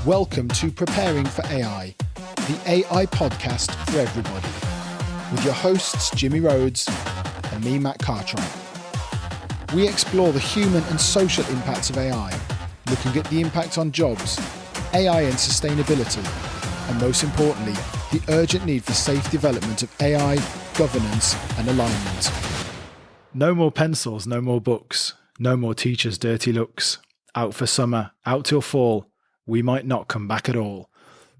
Welcome to Preparing for AI, the AI podcast for everybody, with your hosts Jimmy Rhodes and me, Matt Cartwright. We explore the human and social impacts of AI, looking at the impact on jobs, AI and sustainability, and most importantly, the urgent need for safe development of AI, governance and alignment. No more pencils, no more books, no more teachers' dirty looks. Out for summer, out till fall, we might not come back at all.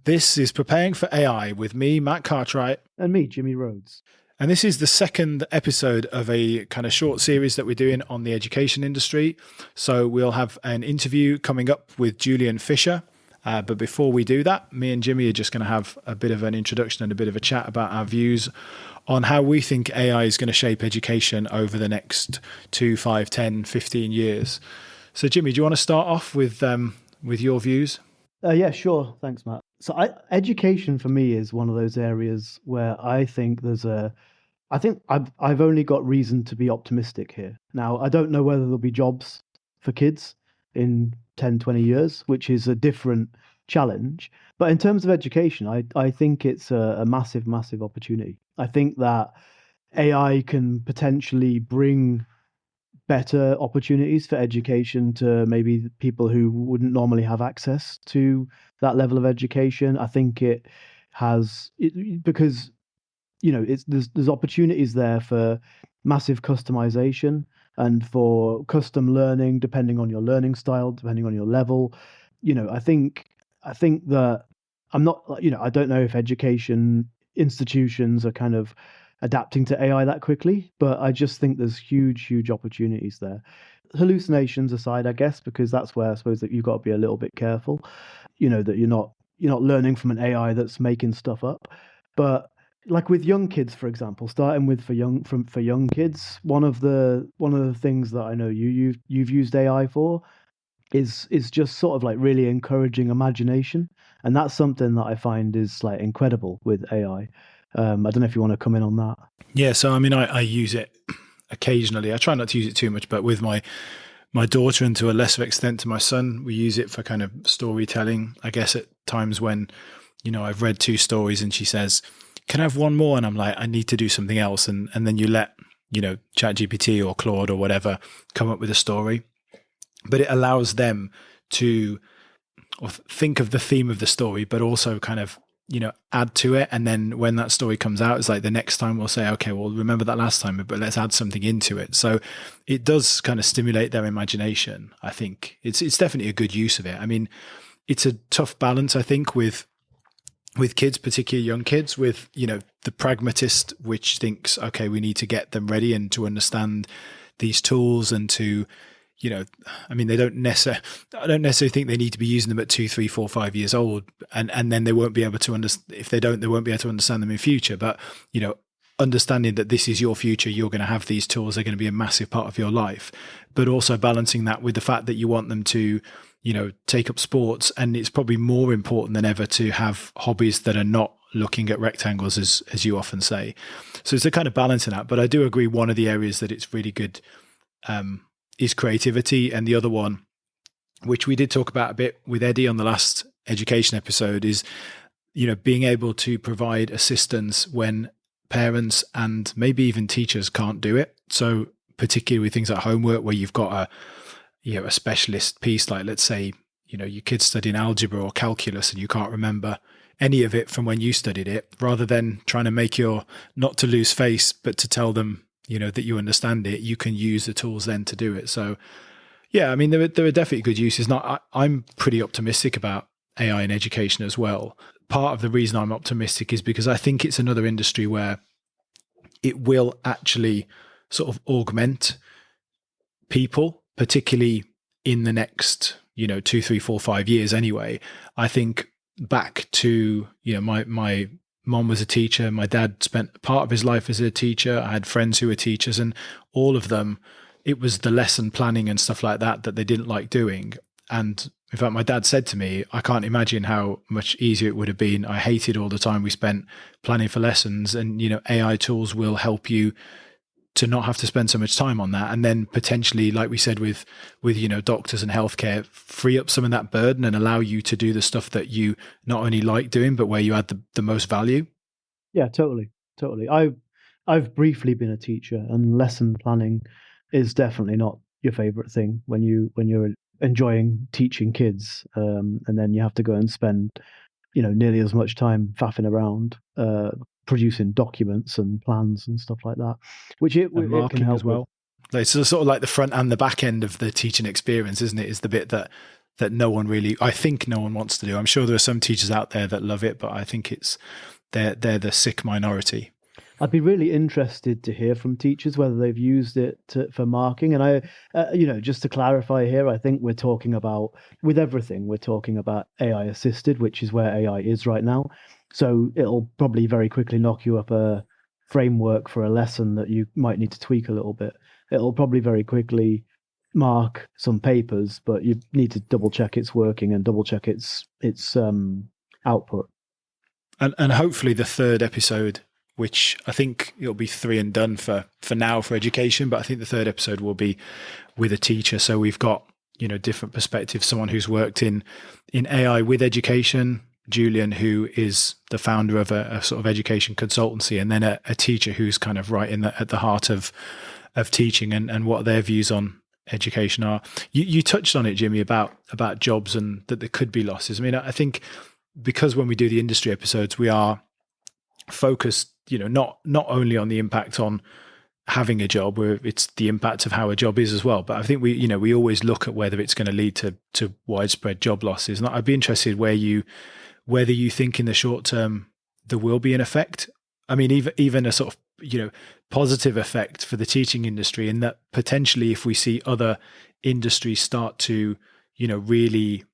This is Preparing for AI with me, Matt Cartwright. And me, Jimmy Rhodes. And this is the second episode of a kind of short series that we're doing on the education industry. So we'll have an interview coming up with Julian Fisher. But before we do that, me and Jimmy are just going to have a bit of an introduction and a bit of a chat about our views on how we think AI is going to shape education over the next 2, 5, 10, 15 years. So Jimmy, do you want to start off with your views? Yeah, sure. Thanks, Matt. So education for me is one of those areas where I think I've only got reason to be optimistic here. Now, I don't know whether there'll be jobs for kids in 10, 20 years, which is a different challenge. But in terms of education, I think it's a massive, massive opportunity. I think that AI can potentially bring better opportunities for education to maybe people who wouldn't normally have access to that level of education. I think it has because there's opportunities there for massive customization and for custom learning, depending on your learning style, depending on your level. I think that I don't know if education institutions are kind of adapting to AI that quickly, but I just think there's huge opportunities there. Hallucinations aside, I guess, because that's where I suppose that you've got to be a little bit careful, that you're not learning from an AI that's making stuff up. But like with young kids, for example, starting with for young kids, one of the things that I know you've used AI for is just sort of like really encouraging imagination, and that's something that I find is like incredible with AI. I don't know if you want to come in on that. Yeah, so I mean, I use it occasionally. I try not to use it too much, but with my daughter and to a lesser extent to my son, we use it for kind of storytelling. I guess at times when, I've read 2 stories and she says, "Can I have one more?" And I'm like, I need to do something else. And then you let, ChatGPT or Claude or whatever come up with a story. But it allows them to think of the theme of the story, but also kind of, add to it. And then when that story comes out, it's like the next time we'll say, okay, well, remember that last time, but let's add something into it. So it does kind of stimulate their imagination. I think it's definitely a good use of it. I mean, it's a tough balance, I think, with kids, particularly young kids, with, the pragmatist, which thinks, okay, we need to get them ready and to understand these tools and to, I mean, I don't necessarily think they need to be using them at 2, 3, 4, 5 years old, and then they won't be able to understand. If they don't, they won't be able to understand them in future. But understanding that this is your future, you're going to have these tools. They're going to be a massive part of your life, but also balancing that with the fact that you want them to, take up sports, and it's probably more important than ever to have hobbies that are not looking at rectangles, as you often say. So it's a kind of balancing that. But I do agree, one of the areas that it's really good is creativity. And the other one, which we did talk about a bit with Eddie on the last education episode, is, being able to provide assistance when parents and maybe even teachers can't do it. So particularly with things like homework, where you've got a specialist piece, like let's say, your kid's studying algebra or calculus and you can't remember any of it from when you studied it, rather than trying to make not to lose face, but to tell them, that you understand it, you can use the tools then to do it. So yeah, I mean, there are definitely good uses. I'm pretty optimistic about AI in education as well. Part of the reason I'm optimistic is because I think it's another industry where it will actually sort of augment people, particularly in the next, 2, 3, 4, 5 years anyway. I think back to, my mom was a teacher. My dad spent part of his life as a teacher. I had friends who were teachers, and all of them, it was the lesson planning and stuff like that they didn't like doing. And in fact, my dad said to me, I can't imagine how much easier it would have been. I hated all the time we spent planning for lessons, and, AI tools will help you to not have to spend so much time on that, and then potentially, like we said, with doctors and healthcare, free up some of that burden and allow you to do the stuff that you not only like doing, but where you add the most value. Yeah, totally, totally. I've briefly been a teacher, and lesson planning is definitely not your favorite thing when you're enjoying teaching kids, and then you have to go and spend nearly as much time faffing around producing documents and plans and stuff like that, which And it can marking help as well. It's sort of like the front and the back end of the teaching experience, isn't it? Is the bit that I think no one wants to do. I'm sure there are some teachers out there that love it, but I think they're the sick minority. I'd be really interested to hear from teachers whether they've used it for marking. And just to clarify here, I think we're talking about, with everything, we're talking about AI assisted, which is where AI is right now. So it'll probably very quickly knock you up a framework for a lesson that you might need to tweak a little bit. It'll probably very quickly mark some papers, but you need to double check it's working and double check its output. And hopefully the third episode, which I think it'll be 3 and done for now for education, but I think the third episode will be with a teacher. So we've got, different perspectives, someone who's worked in AI with education, Julian, who is the founder of a sort of education consultancy, and then a teacher who's kind of right at the heart of teaching and what their views on education are. You touched on it, Jimmy, about jobs and that there could be losses. I mean, I think because when we do the industry episodes, we are focused, not only on the impact on having a job, where it's the impact of how a job is as well. But I think we always look at whether it's going to lead to widespread job losses. And I'd be interested whether you think in the short term there will be an effect. I mean, even a sort of positive effect for the teaching industry, in that potentially if we see other industries start to really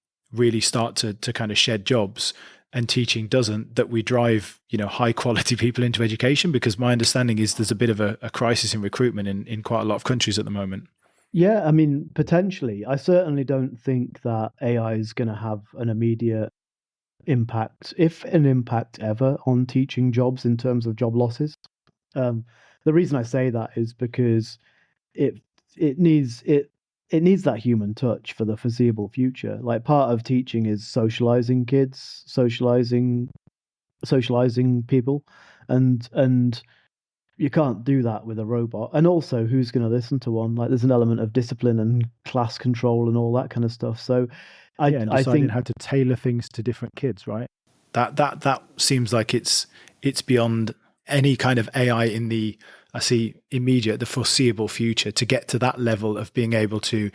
start to kind of shed jobs, and teaching doesn't, that we drive high quality people into education, because my understanding is there's a bit of a crisis in recruitment in quite a lot of countries at the moment. Yeah, I mean, potentially. I certainly don't think that AI is going to have an immediate impact, if an impact ever, on teaching jobs in terms of job losses. The reason I say that is because it needs that human touch for the foreseeable future. Like, part of teaching is socializing kids, socializing people, and you can't do that with a robot. And also, who's going to listen to one? Like, there's an element of discipline and class control and all that kind of stuff. So And I deciding think how to tailor things to different kids, right? That seems like it's beyond any kind of AI in the the foreseeable future, to get to that level of being able to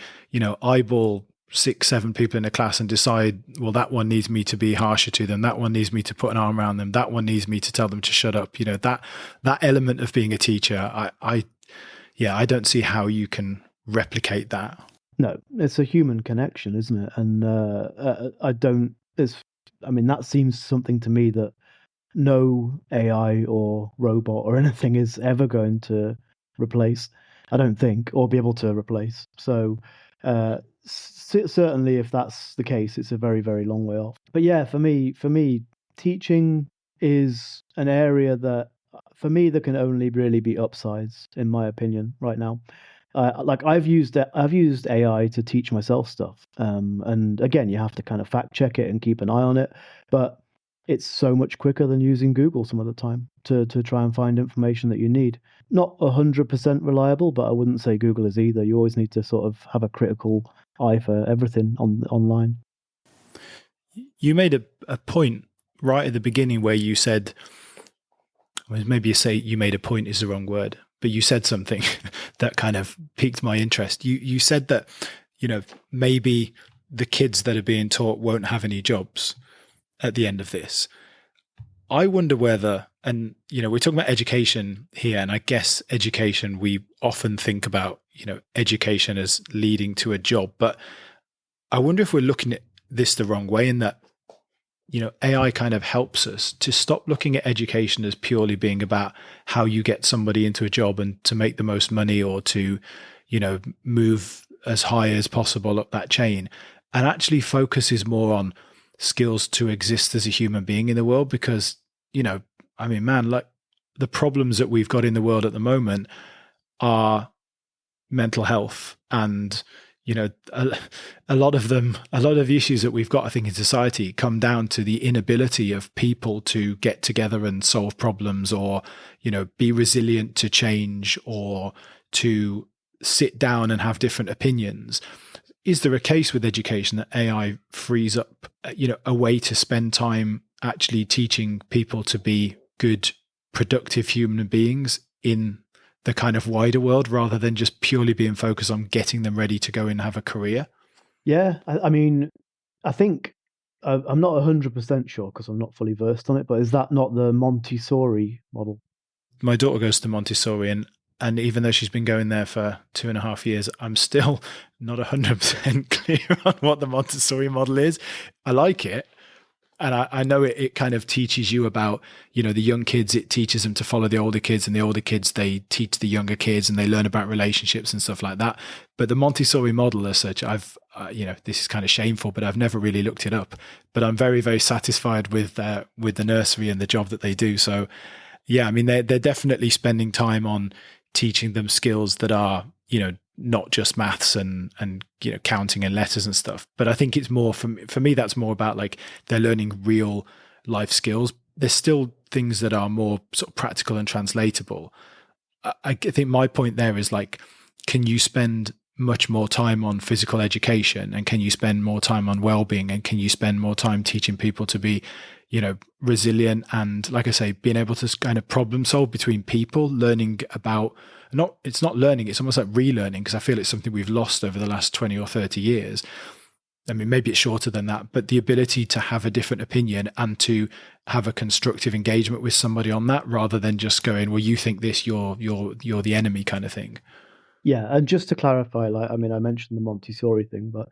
eyeball 6-7 people in a class and decide, well, that one needs me to be harsher to them, that one needs me to put an arm around them, that one needs me to tell them to shut up. That element of being a teacher, I don't see how you can replicate that. no, it's a human connection, isn't it? And that seems something to me that no AI or robot or anything is ever going to replace, I don't think, or be able to replace. So certainly, if that's the case, it's a very, very long way off. But yeah, for me, teaching is an area that, for me, there can only really be upsides, in my opinion, right now. Like, I've used AI to teach myself stuff, and again, you have to kind of fact check it and keep an eye on it, but it's so much quicker than using Google some of the time to try and find information that you need. Not 100% reliable, but I wouldn't say Google is either. You always need to sort of have a critical eye for everything online. You made a point right at the beginning where you said, well, maybe you made a point is the wrong word, but you said something that kind of piqued my interest. You said that, maybe the kids that are being taught won't have any jobs at the end of this. I wonder whether, and we're talking about education here, and I guess education, we often think about education as leading to a job, but I wonder if we're looking at this the wrong way, in that AI kind of helps us to stop looking at education as purely being about how you get somebody into a job and to make the most money, or to move as high as possible up that chain, and actually focuses more on skills to exist as a human being in the world. Because like the problems that we've got in the world at the moment are mental health. And a lot of the issues that we've got, I think, in society come down to the inability of people to get together and solve problems, or be resilient to change, or to sit down and have different opinions. Is there a case with education that AI frees up a way to spend time actually teaching people to be good, productive human beings in the kind of wider world, rather than just purely being focused on getting them ready to go and have a career? Yeah, I mean, I think I'm not 100% sure because I'm not fully versed on it, but is that not the Montessori model? My daughter goes to Montessori, and even though she's been going there for 2.5 years, I'm still not 100% clear on what the Montessori model is. I like it. And I know it kind of teaches you about, the young kids, it teaches them to follow the older kids, and the older kids, they teach the younger kids, and they learn about relationships and stuff like that. But the Montessori model as such, this is kind of shameful, but I've never really looked it up. But I'm very, very satisfied with the nursery and the job that they do. So, yeah, I mean, they're definitely spending time on teaching them skills that are, not just maths and counting and letters and stuff. But I think it's more for me, that's more about like they're learning real life skills. There's still things that are more sort of practical and translatable. I think my point there is like, can you spend much more time on physical education, and can you spend more time on well-being, and can you spend more time teaching people to be resilient, and, like I say, being able to kind of problem solve between people, learning about it's not learning, it's almost like relearning, because I feel it's something we've lost over the last 20 or 30 years. I mean, maybe it's shorter than that, but the ability to have a different opinion and to have a constructive engagement with somebody on that, rather than just going, well, you think this, you're the enemy kind of thing. Yeah, and just to clarify, I mentioned the Montessori thing, but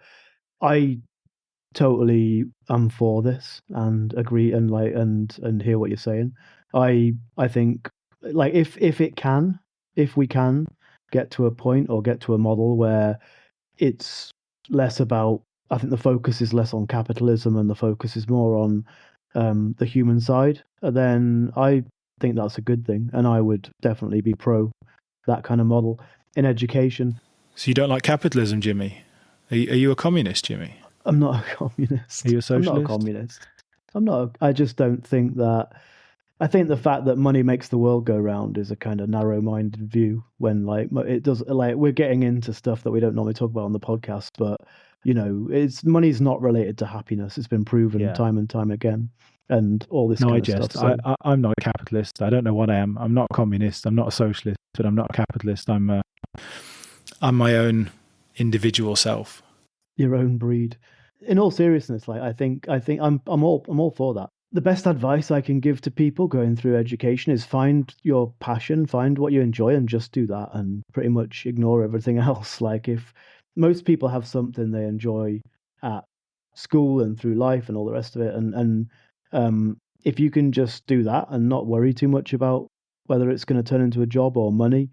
I totally am for this and agree and hear what you're saying. I think if we can get to a point or get to a model where it's less about, I think the focus is less on capitalism and the focus is more on the human side, then I think that's a good thing, and I would definitely be pro that kind of model in education. So you don't like capitalism, Jimmy? Are you a communist, Jimmy? I'm not a communist. Are you a socialist? I'm not a communist. I just don't think that. I think the fact that money makes the world go round is a kind of narrow-minded view. When it does, we're getting into stuff that we don't normally talk about on the podcast, but money's not related to happiness. It's been proven time and time again, and all this kind of stuff. So. I'm not a capitalist. I don't know what I am. I'm not a communist. I'm not a socialist, but I'm not a capitalist. I'm my own individual self. Your own breed. In all seriousness, I think I'm all for that. The best advice I can give to people going through education is find your passion, find what you enjoy, and just do that, and pretty much ignore everything else. Like, if most people have something they enjoy at school and through life and all the rest of it, and if you can just do that and not worry too much about whether it's going to turn into a job or money,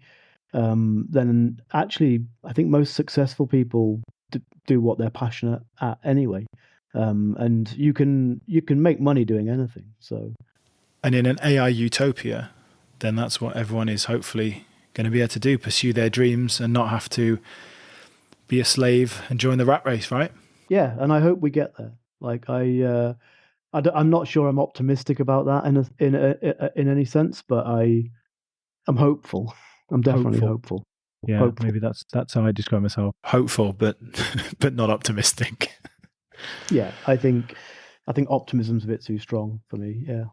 then actually I think most successful people do what they're passionate at anyway. And you can make money doing anything. So, and in an AI utopia, then that's what everyone is hopefully going to be able to do: pursue their dreams and not have to be a slave and join the rat race, right? Yeah, and I hope we get there. I'm not sure I'm optimistic about that in any sense, but I'm hopeful. I'm definitely hopeful. Yeah, hopeful. Maybe that's how I describe myself: hopeful, but not optimistic. Yeah, I think optimism's a bit too strong for me. Yeah.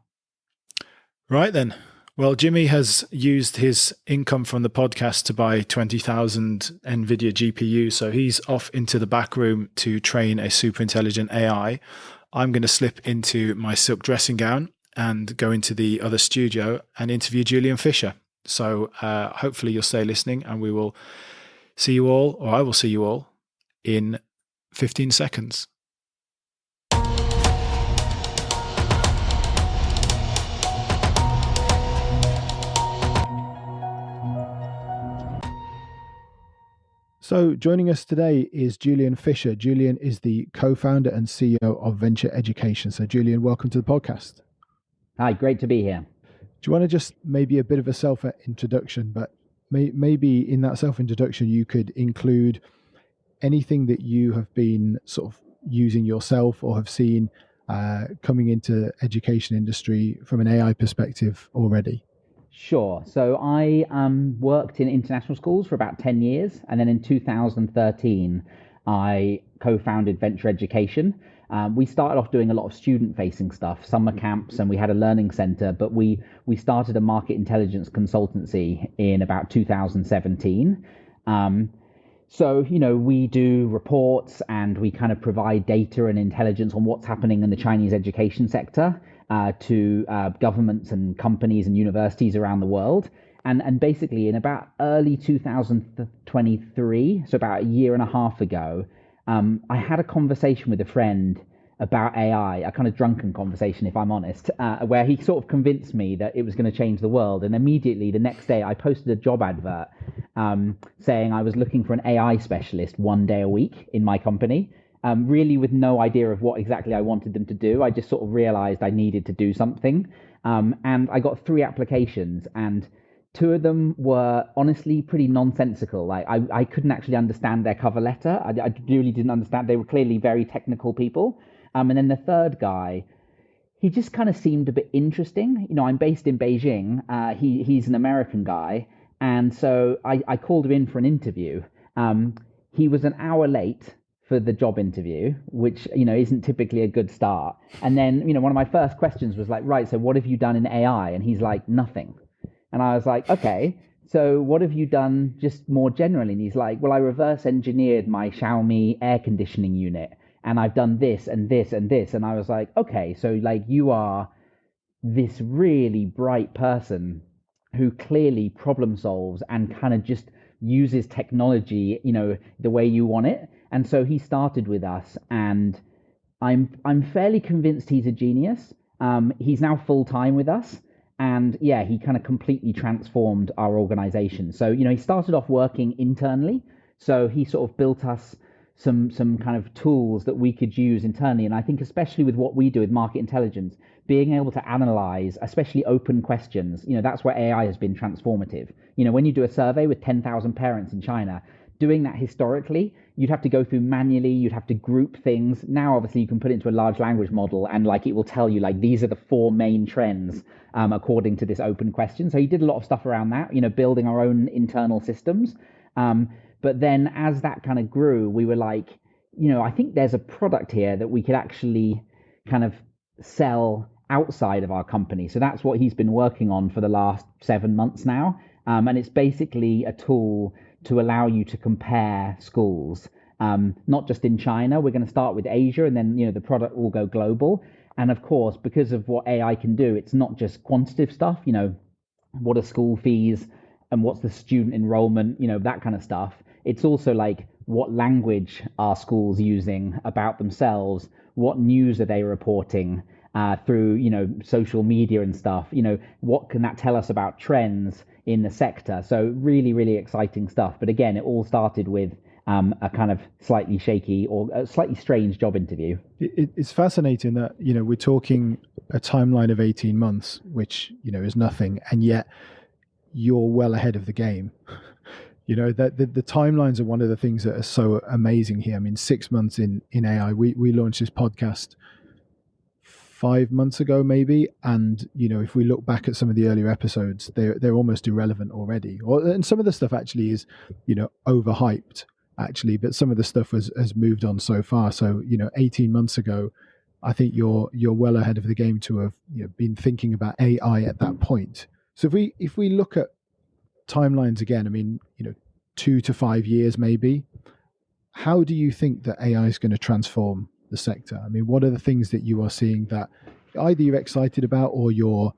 Right then. Well, Jimmy has used his income from the podcast to buy 20,000 NVIDIA GPUs, so he's off into the back room to train a super intelligent AI. I'm going to slip into my silk dressing gown and go into the other studio and interview Julian Fisher. So hopefully you'll stay listening, and we will see you all, or I will see you all, in 15 seconds. So joining us today is Julian Fisher. Julian is the co-founder and CEO of Venture Education. So Julian, welcome to the podcast. Hi, great to be here. Do you want to just maybe a bit of a self-introduction, but maybe in that self-introduction, you could include anything that you have been sort of using yourself or have seen coming into education industry from an AI perspective already. Sure. So I worked in international schools for about 10 years. And then in 2013, I co-founded Venture Education. We started off doing a lot of student-facing stuff, summer camps, and we had a learning center. But we started a market intelligence consultancy in about 2017. So, we do reports and we kind of provide data and intelligence on what's happening in the Chinese education sector to governments and companies and universities around the world. And basically, in about early 2023, so about a year and a half ago, I had a conversation with a friend about AI, a kind of drunken conversation, if I'm honest, where he sort of convinced me that it was going to change the world. And immediately the next day, I posted a job advert saying I was looking for an AI specialist 1 day a week in my company, really with no idea of what exactly I wanted them to do. I just sort of realized I needed to do something. And I got 3 applications, and 2 of them were honestly pretty nonsensical. Like I couldn't actually understand their cover letter. I really didn't understand. They were clearly very technical people. And then the third guy, he just kind of seemed a bit interesting. I'm based in Beijing. He's an American guy. And so I called him in for an interview. He was an hour late for the job interview, which, isn't typically a good start. And then, one of my first questions was like, right, so what have you done in AI? And he's like, nothing. And I was like, okay, so what have you done just more generally? And he's like, well, I reverse engineered my Xiaomi air conditioning unit, and I've done this and this and this. And I was like, okay, so like you are this really bright person who clearly problem solves and kind of just uses technology, the way you want it. And so he started with us, and I'm fairly convinced he's a genius. He's now full time with us. And yeah, he kind of completely transformed our organization. So, he started off working internally. So he sort of built us some kind of tools that we could use internally. And I think especially with what we do with market intelligence, being able to analyze, especially open questions, that's where AI has been transformative. When you do a survey with 10,000 parents in China, doing that historically, you'd have to go through manually, you'd have to group things. Now, obviously, you can put it into a large language model and like it will tell you like these are the 4 main trends according to this open question. So he did a lot of stuff around that, building our own internal systems. But then as that kind of grew, we were like, I think there's a product here that we could actually kind of sell outside of our company. So that's what he's been working on for the last 7 months now. And it's basically a tool to allow you to compare schools, not just in China. We're going to start with Asia, and then the product will go global. And of course, because of what AI can do, it's not just quantitative stuff. What are school fees and what's the student enrollment, that kind of stuff. It's also like what language are schools using about themselves, what news are they reporting through social media and stuff. What can that tell us about trends in the sector? So really, really exciting stuff. But again, it all started with a kind of slightly shaky or a slightly strange job interview. It's fascinating that, we're talking a timeline of 18 months, which, is nothing. And yet you're well ahead of the game. That the timelines are one of the things that are so amazing here. I mean, 6 months in AI, we launched this podcast 5 months ago, maybe. And, if we look back at some of the earlier episodes, they're almost irrelevant already. And some of the stuff actually is, overhyped actually, but some of the stuff has moved on so far. So, 18 months ago, I think you're well ahead of the game to have been thinking about AI at that point. So if we look at timelines again, I mean, 2 to 5 years maybe, how do you think that AI is going to transform the sector? I mean, what are the things that you are seeing that either you're excited about or you're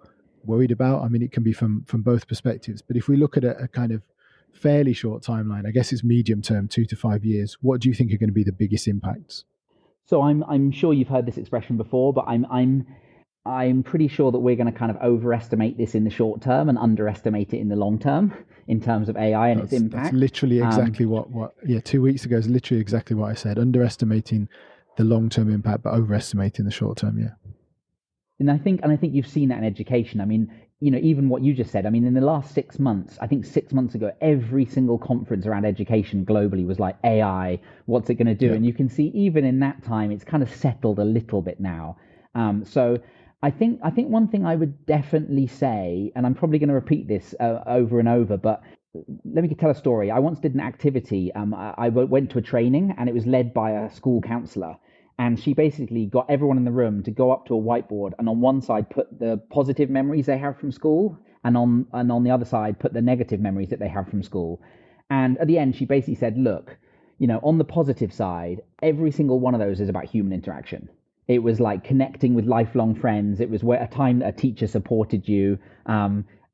worried about? I mean, it can be from both perspectives, but if we look at a kind of fairly short timeline, I guess it's medium term, 2 to 5 years, what do you think are going to be the biggest impacts? So I'm sure you've heard this expression before, but I'm pretty sure that we're going to kind of overestimate this in the short term and underestimate it in the long term in terms of AI and its impact. That's literally exactly what 2 weeks ago is literally exactly what I said. Underestimating the long-term impact, but overestimating the short term. Yeah. And I think you've seen that in education. I mean, even what you just said, I mean, in the last 6 months, I think 6 months ago, every single conference around education globally was like AI, what's it going to do? Yeah. And you can see even in that time, it's kind of settled a little bit now. So I think one thing I would definitely say, and I'm probably going to repeat this over and over, but let me tell a story. I once did an activity. I went to a training, and it was led by a school counselor. And she basically got everyone in the room to go up to a whiteboard, and on one side put the positive memories they have from school, and on the other side put the negative memories that they have from school. And at the end, she basically said, "Look, on the positive side, every single one of those is about human interaction. It was like connecting with lifelong friends. It was a time that a teacher supported you.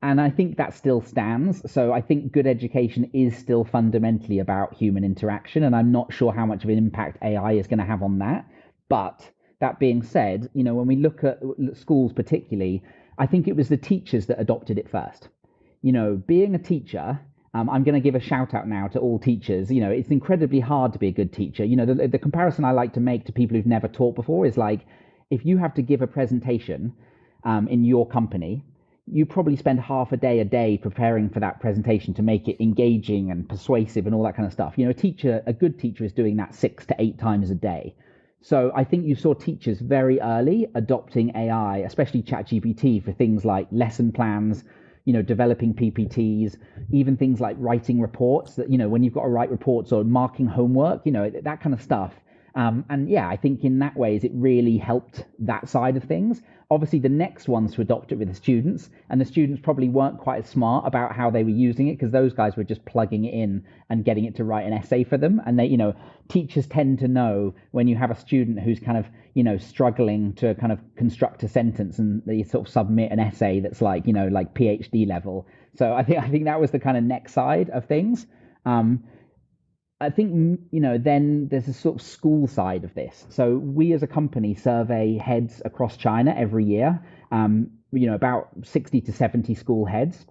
And I think that still stands. So I think good education is still fundamentally about human interaction. And I'm not sure how much of an impact AI is going to have on that. But that being said, when we look at schools particularly, I think it was the teachers that adopted it first. Being a teacher, I'm going to give a shout out now to all teachers. It's incredibly hard to be a good teacher. The comparison I like to make to people who've never taught before is like, if you have to give a presentation in your company, you probably spend half a day preparing for that presentation to make it engaging and persuasive and all that kind of stuff. A good teacher is doing that 6 to 8 times a day. So I think you saw teachers very early adopting AI, especially ChatGPT, for things like lesson plans, developing PPTs, even things like writing reports that, when you've got to write reports or marking homework, that kind of stuff. And yeah, I think in that ways, it really helped that side of things. Obviously, the next ones to adopt it were the students, and the students probably weren't quite as smart about how they were using it, because those guys were just plugging it in and getting it to write an essay for them. And teachers tend to know when you have a student who's kind of, struggling to kind of construct a sentence, and they sort of submit an essay that's like, like PhD level. So I think that was the kind of next side of things. I think, then there's a sort of school side of this. So we as a company survey heads across China every year, about 60 to 70 school heads,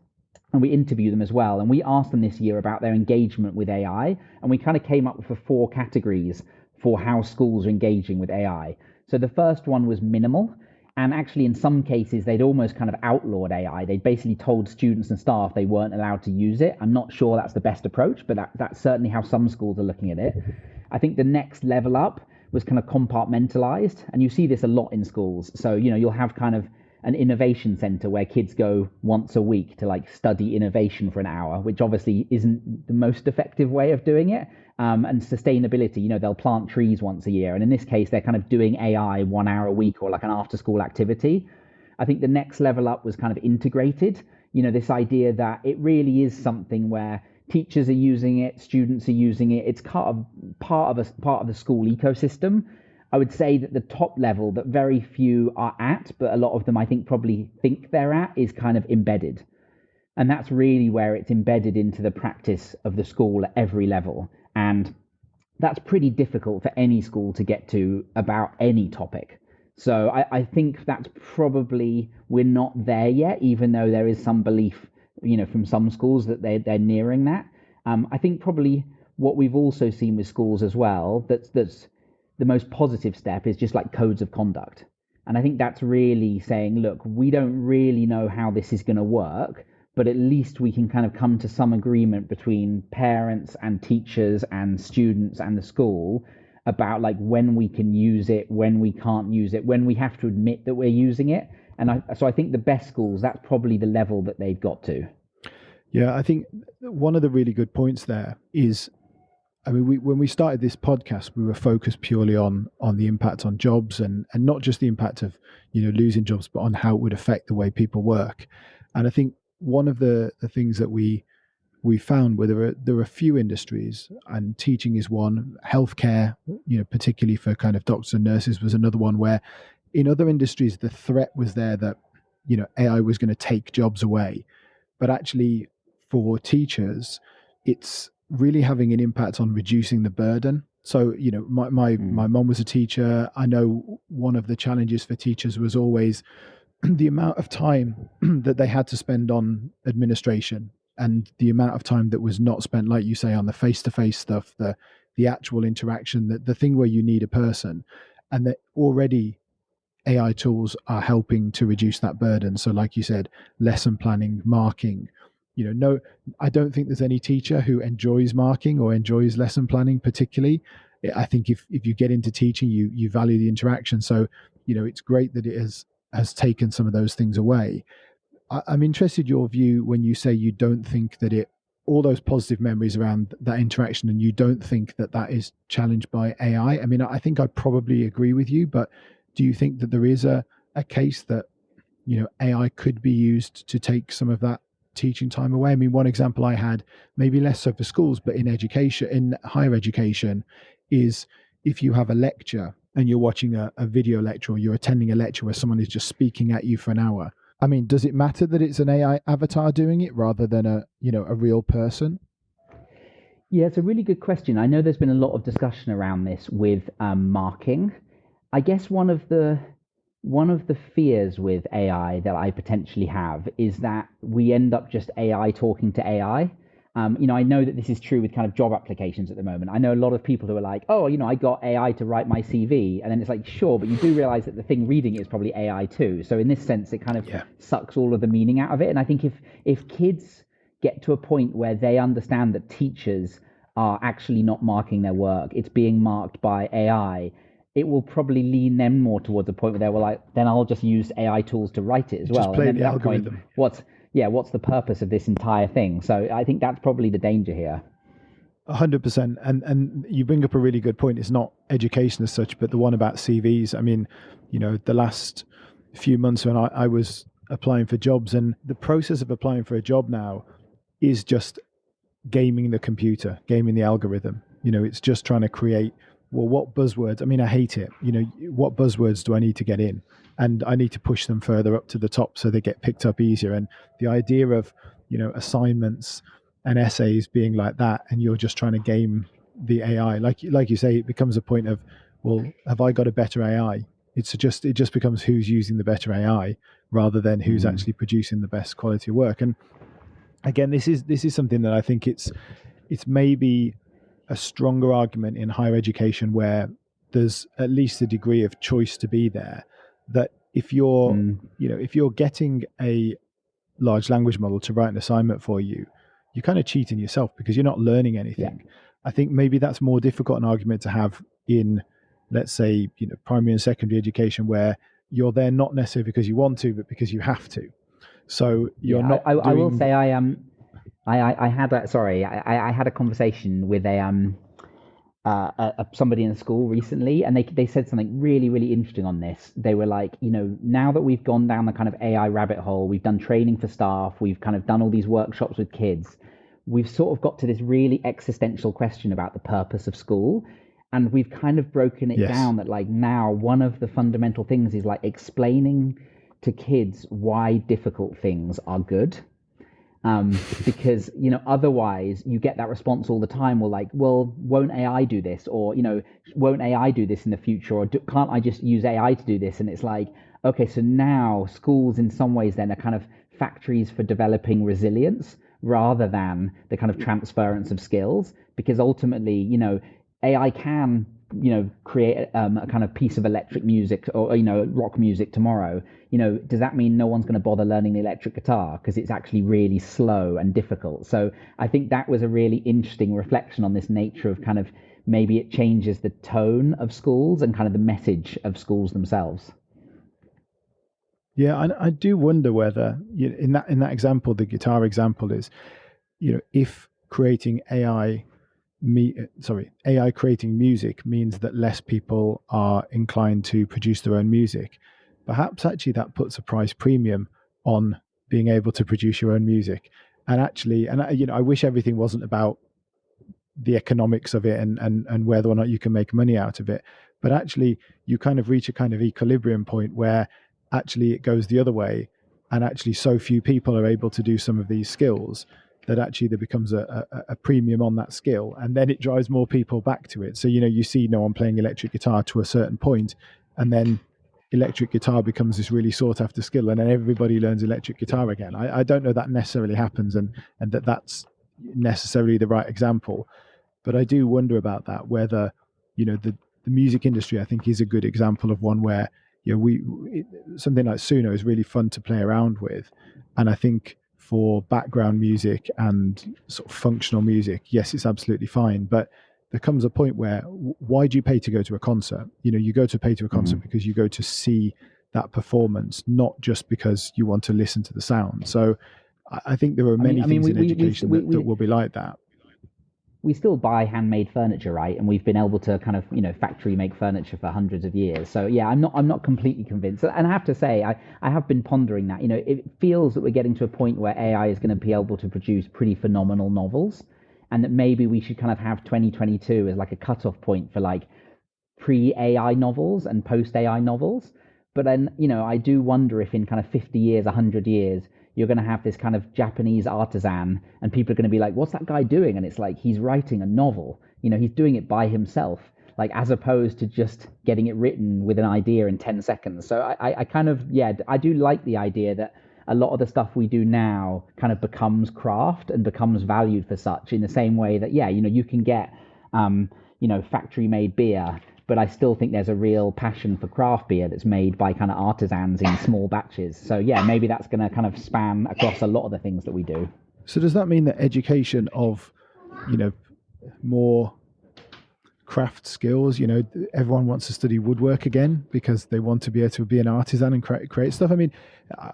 and we interview them as well. And we asked them this year about their engagement with AI, and we kind of came up with 4 categories for how schools are engaging with AI. So the first one was minimal. And actually, in some cases, they'd almost kind of outlawed AI. They'd basically told students and staff they weren't allowed to use it. I'm not sure that's the best approach, but that's certainly how some schools are looking at it. I think the next level up was kind of compartmentalized. And you see this a lot in schools. So, you'll have kind of an innovation center where kids go once a week to like study innovation for an hour, which obviously isn't the most effective way of doing it. And sustainability, they'll plant trees once a year. And in this case, they're kind of doing AI 1 hour a week or like an after school activity. I think the next level up was kind of integrated, this idea that it really is something where teachers are using it, students are using it. It's part of the school ecosystem. I would say that the top level that very few are at, but a lot of them I think probably think they're at, is kind of embedded. And that's really where it's embedded into the practice of the school at every level. And that's pretty difficult for any school to get to about any topic. So I think that's probably, we're not there yet, even though there is some belief, from some schools that they're nearing that. I think probably what we've also seen with schools as well, that's the most positive step, is just like codes of conduct. And I think that's really saying, look, we don't really know how this is going to work, but at least we can kind of come to some agreement between parents and teachers and students and the school about like when we can use it, when we can't use it, when we have to admit that we're using it. And so I think the best schools, that's probably the level that they've got to. Yeah, I think one of the really good points there is, I mean, when we started this podcast, we were focused purely on the impact on jobs, and not just the impact of, losing jobs, but on how it would affect the way people work. And I think one of the things that we found were there are a few industries, and teaching is one, healthcare, particularly for kind of doctors and nurses, was another one, where in other industries the threat was there that AI was going to take jobs away, but actually for teachers it's really having an impact on reducing the burden. So my mom was a teacher. I know one of the challenges for teachers was always the amount of time that they had to spend on administration, and the amount of time that was not spent, like you say, on the face-to-face stuff, the actual interaction, the thing where you need a person. And that already AI tools are helping to reduce that burden. So like you said, lesson planning, marking, no, I don't think there's any teacher who enjoys marking or enjoys lesson planning particularly. I think if you get into teaching, you value the interaction. So, it's great that it has taken some of those things away. I'm interested your view when you say you don't think that all those positive memories around that interaction, and you don't think that is challenged by AI. I mean, I think I probably agree with you, but do you think that there is a case that, AI could be used to take some of that teaching time away? I mean, one example I had, maybe less so for schools, but in education, in higher education, is if you have a lecture and you're watching a video lecture, or you're attending a lecture where someone is just speaking at you for an hour. I mean, does it matter that it's an AI avatar doing it rather than a real person? Yeah, it's a really good question. I know there's been a lot of discussion around this with marking. I guess one of the fears with AI that I potentially have is that we end up just AI talking to AI. I know that this is true with kind of job applications at the moment. I know a lot of people who are like, oh, I got AI to write my CV. And then it's like, sure, but you do realize that the thing reading it is probably AI too. So in this sense, it kind of sucks all of the meaning out of it. And I think if kids get to a point where they understand that teachers are actually not marking their work, it's being marked by AI, it will probably lean them more towards a point where they were like, then I'll just use AI tools to write it as well. Just play and then the at that point, algorithm. what's the purpose of this entire thing? So I think that's probably the danger here. 100%. And you bring up a really good point. It's not education as such, but the one about CVs. I mean, the last few months when I was applying for jobs, and the process of applying for a job now is just gaming the computer, gaming the algorithm. It's just trying to create, well, what buzzwords? I mean, I hate it. What buzzwords do I need to get in? And I need to push them further up to the top so they get picked up easier. And the idea of, assignments and essays being like that, and you're just trying to game the AI, like you say, it becomes a point of, well, have I got a better AI? It just becomes who's using the better AI rather than who's actually producing the best quality of work. And again, this is something that I think it's maybe a stronger argument in higher education where there's at least a degree of choice to be there, that if you're if you're getting a large language model to write an assignment for you, you're kind of cheating yourself because you're not learning anything. I think maybe that's more difficult an argument to have in, let's say, primary and secondary education, where you're there not necessarily because you want to, but because you have to. So you're not. I will say I had a conversation with somebody in school recently, and they said something really, really interesting on this. They were like, now that we've gone down the kind of AI rabbit hole, we've done training for staff, we've kind of done all these workshops with kids, we've sort of got to this really existential question about the purpose of school. And we've kind of broken it down that, like, now one of the fundamental things is like explaining to kids why difficult things are good. Because otherwise you get that response all the time. Well, won't AI do this? Or won't AI do this in the future? Or can't I just use AI to do this? And it's like, okay, so now schools in some ways then are kind of factories for developing resilience rather than the kind of transference of skills. Because ultimately, AI can create a kind of piece of electric music or rock music tomorrow. Does that mean no one's going to bother learning the electric guitar because it's actually really slow and difficult? So I think that was a really interesting reflection on this nature of kind of maybe it changes the tone of schools and kind of the message of schools themselves. Yeah, I do wonder whether in that example, the guitar example is, if creating AI creating music means that less people are inclined to produce their own music, perhaps actually that puts a price premium on being able to produce your own music. And actually, I wish everything wasn't about the economics of it and whether or not you can make money out of it, but actually you kind of reach a kind of equilibrium point where actually it goes the other way, and actually so few people are able to do some of these skills that actually there becomes a premium on that skill, and then it drives more people back to it. So you see no one playing electric guitar to a certain point, and then electric guitar becomes this really sought after skill, and then everybody learns electric guitar again. I don't know that necessarily happens, and that's necessarily the right example, but I do wonder about that, whether the music industry, I think, is a good example of one where something like Suno is really fun to play around with, and I think for background music and sort of functional music, yes, it's absolutely fine. But there comes a point where, why do you pay to go to a concert? You go to pay to a concert because you go to see that performance, not just because you want to listen to the sound. So I think there are many things in education that will be like that. We still buy handmade furniture, right? And we've been able to kind of, factory make furniture for hundreds of years. So yeah, I'm not completely convinced. And I have to say, I have been pondering that. It feels that we're getting to a point where AI is going to be able to produce pretty phenomenal novels, and that maybe we should kind of have 2022 as like a cutoff point for like pre-AI novels and post-AI novels. But then, I do wonder if in kind of 50 years, 100 years, you're going to have this kind of Japanese artisan and people are going to be like, what's that guy doing? And it's like, he's writing a novel, he's doing it by himself, like as opposed to just getting it written with an idea in 10 seconds. So I kind of, I do like the idea that a lot of the stuff we do now kind of becomes craft and becomes valued for such, in the same way that, you can get, factory made beer, but I still think there's a real passion for craft beer that's made by kind of artisans in small batches. So yeah, maybe that's going to kind of span across a lot of the things that we do. So does that mean that education of, more craft skills, everyone wants to study woodwork again because they want to be able to be an artisan and create stuff? I mean,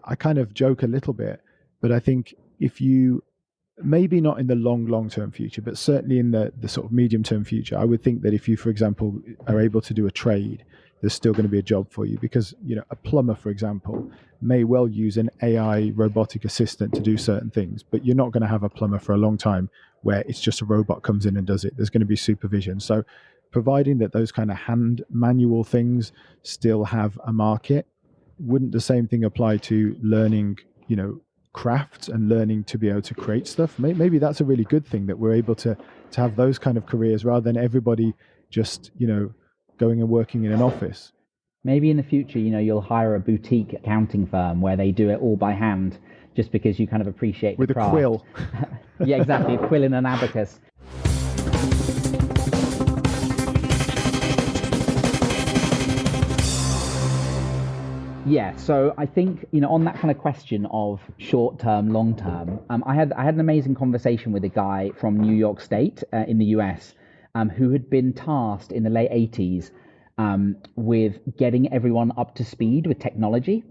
I kind of joke a little bit, but I think if you, maybe not in the long-term future, but certainly in the sort of medium-term future, I would think that if you, for example, are able to do a trade, there's still going to be a job for you, because, a plumber, for example, may well use an AI robotic assistant to do certain things, but you're not going to have a plumber for a long time where it's just a robot comes in and does it. There's going to be supervision. So providing that those kind of hand manual things still have a market, wouldn't the same thing apply to learning, crafts and learning to be able to create stuff? Maybe that's a really good thing, that we're able to have those kind of careers rather than everybody just, going and working in an office. Maybe in the future, you'll hire a boutique accounting firm where they do it all by hand, just because you kind of appreciate with the craft. A quill. Yeah, exactly. A quill and an abacus. Yeah, so I think, on that kind of question of short term, long term, I had an amazing conversation with a guy from New York State in the US, who had been tasked in the late 80s with getting everyone up to speed with technology.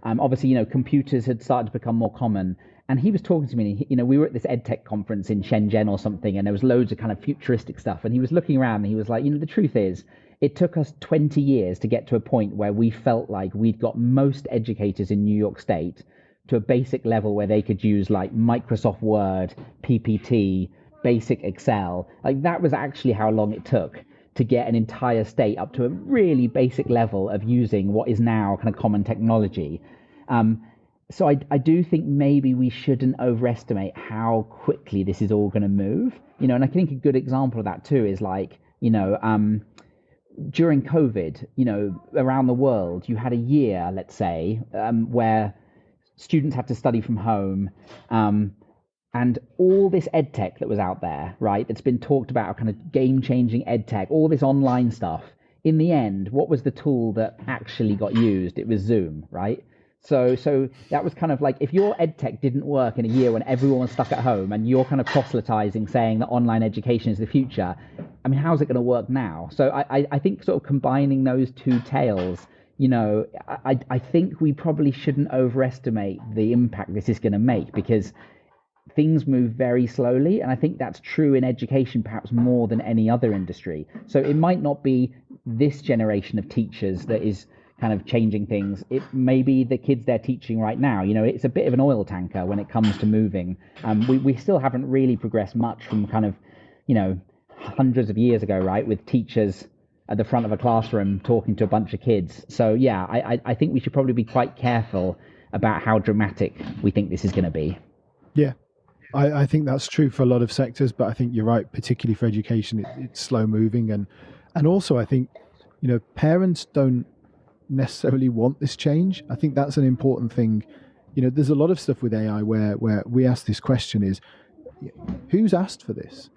Obviously, computers had started to become more common. And he was talking to me, we were at this EdTech conference in Shenzhen or something, and there was loads of kind of futuristic stuff. And he was looking around and he was like, the truth is, it took us 20 years to get to a point where we felt like we'd got most educators in New York State to a basic level where they could use like Microsoft Word, PPT, basic Excel. Like that was actually how long it took to get an entire state up to a really basic level of using what is now kind of common technology. So I do think maybe we shouldn't overestimate how quickly this is all going to move. And I think a good example of that too is like, during COVID, around the world, you had a year, let's say, where students had to study from home, and all this ed tech that was out there, right, that's been talked about, kind of game-changing ed tech, all this online stuff. In the end, what was the tool that actually got used? It was Zoom, right? So that was kind of like, if your ed tech didn't work in a year when everyone was stuck at home and you're kind of proselytizing, saying that online education is the future, I mean, how's it going to work now? So I think sort of combining those two tales, I think we probably shouldn't overestimate the impact this is going to make, because things move very slowly. And I think that's true in education, perhaps more than any other industry. So it might not be this generation of teachers that is kind of changing things. It may be the kids they're teaching right now. It's a bit of an oil tanker when it comes to moving. We still haven't really progressed much from kind of, hundreds of years ago, right, with teachers at the front of a classroom talking to a bunch of kids. So yeah, I think we should probably be quite careful about how dramatic we think this is going to be. Yeah, I think that's true for a lot of sectors, but I think you're right, particularly for education, it's slow moving. And also I think, parents don't necessarily want this change. I think that's an important thing. There's a lot of stuff with AI where we ask this question is, who's asked for this?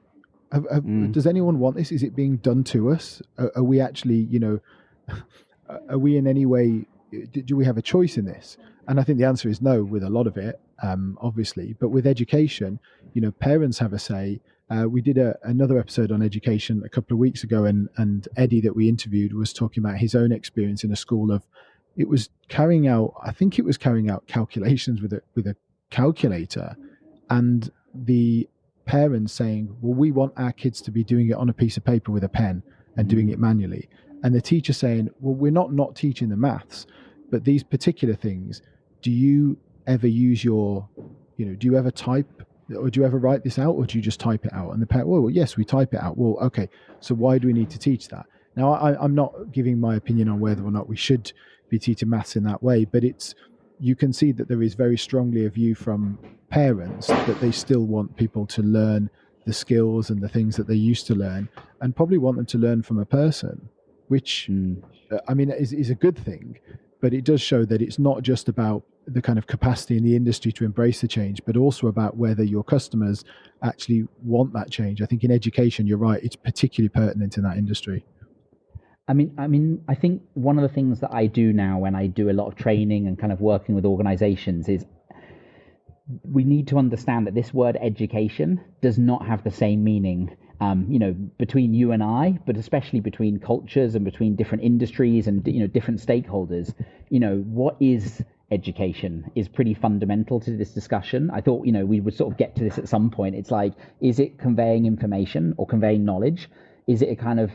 Does anyone want this? Is it being done to us? Are we actually, are we in any way, do we have a choice in this? And I think the answer is no with a lot of it, obviously. But with education, parents have a say. We did another episode on education a couple of weeks ago, and Eddie that we interviewed was talking about his own experience in a school of, it was carrying out calculations with a calculator, and the parents saying, well, we want our kids to be doing it on a piece of paper with a pen and doing it manually. And the teacher saying, well, we're not teaching the maths, but these particular things, do you ever use do you ever type, or do you ever write this out, or do you just type it out? And the parent, well, yes, we type it out. Well, okay, so why do we need to teach that? Now, I'm not giving my opinion on whether or not we should be teaching maths in that way, but you can see that there is very strongly a view from parents that they still want people to learn the skills and the things that they used to learn, and probably want them to learn from a person, which is a good thing. But it does show that it's not just about the kind of capacity in the industry to embrace the change, but also about whether your customers actually want that change. I think in education, you're right, it's particularly pertinent in that industry. I think one of the things that I do now when I do a lot of training and kind of working with organizations is we need to understand that this word education does not have the same meaning, between you and I, but especially between cultures and between different industries and, different stakeholders. What is education is pretty fundamental to this discussion. I thought, we would sort of get to this at some point. It's like, is it conveying information or conveying knowledge? Is it a kind of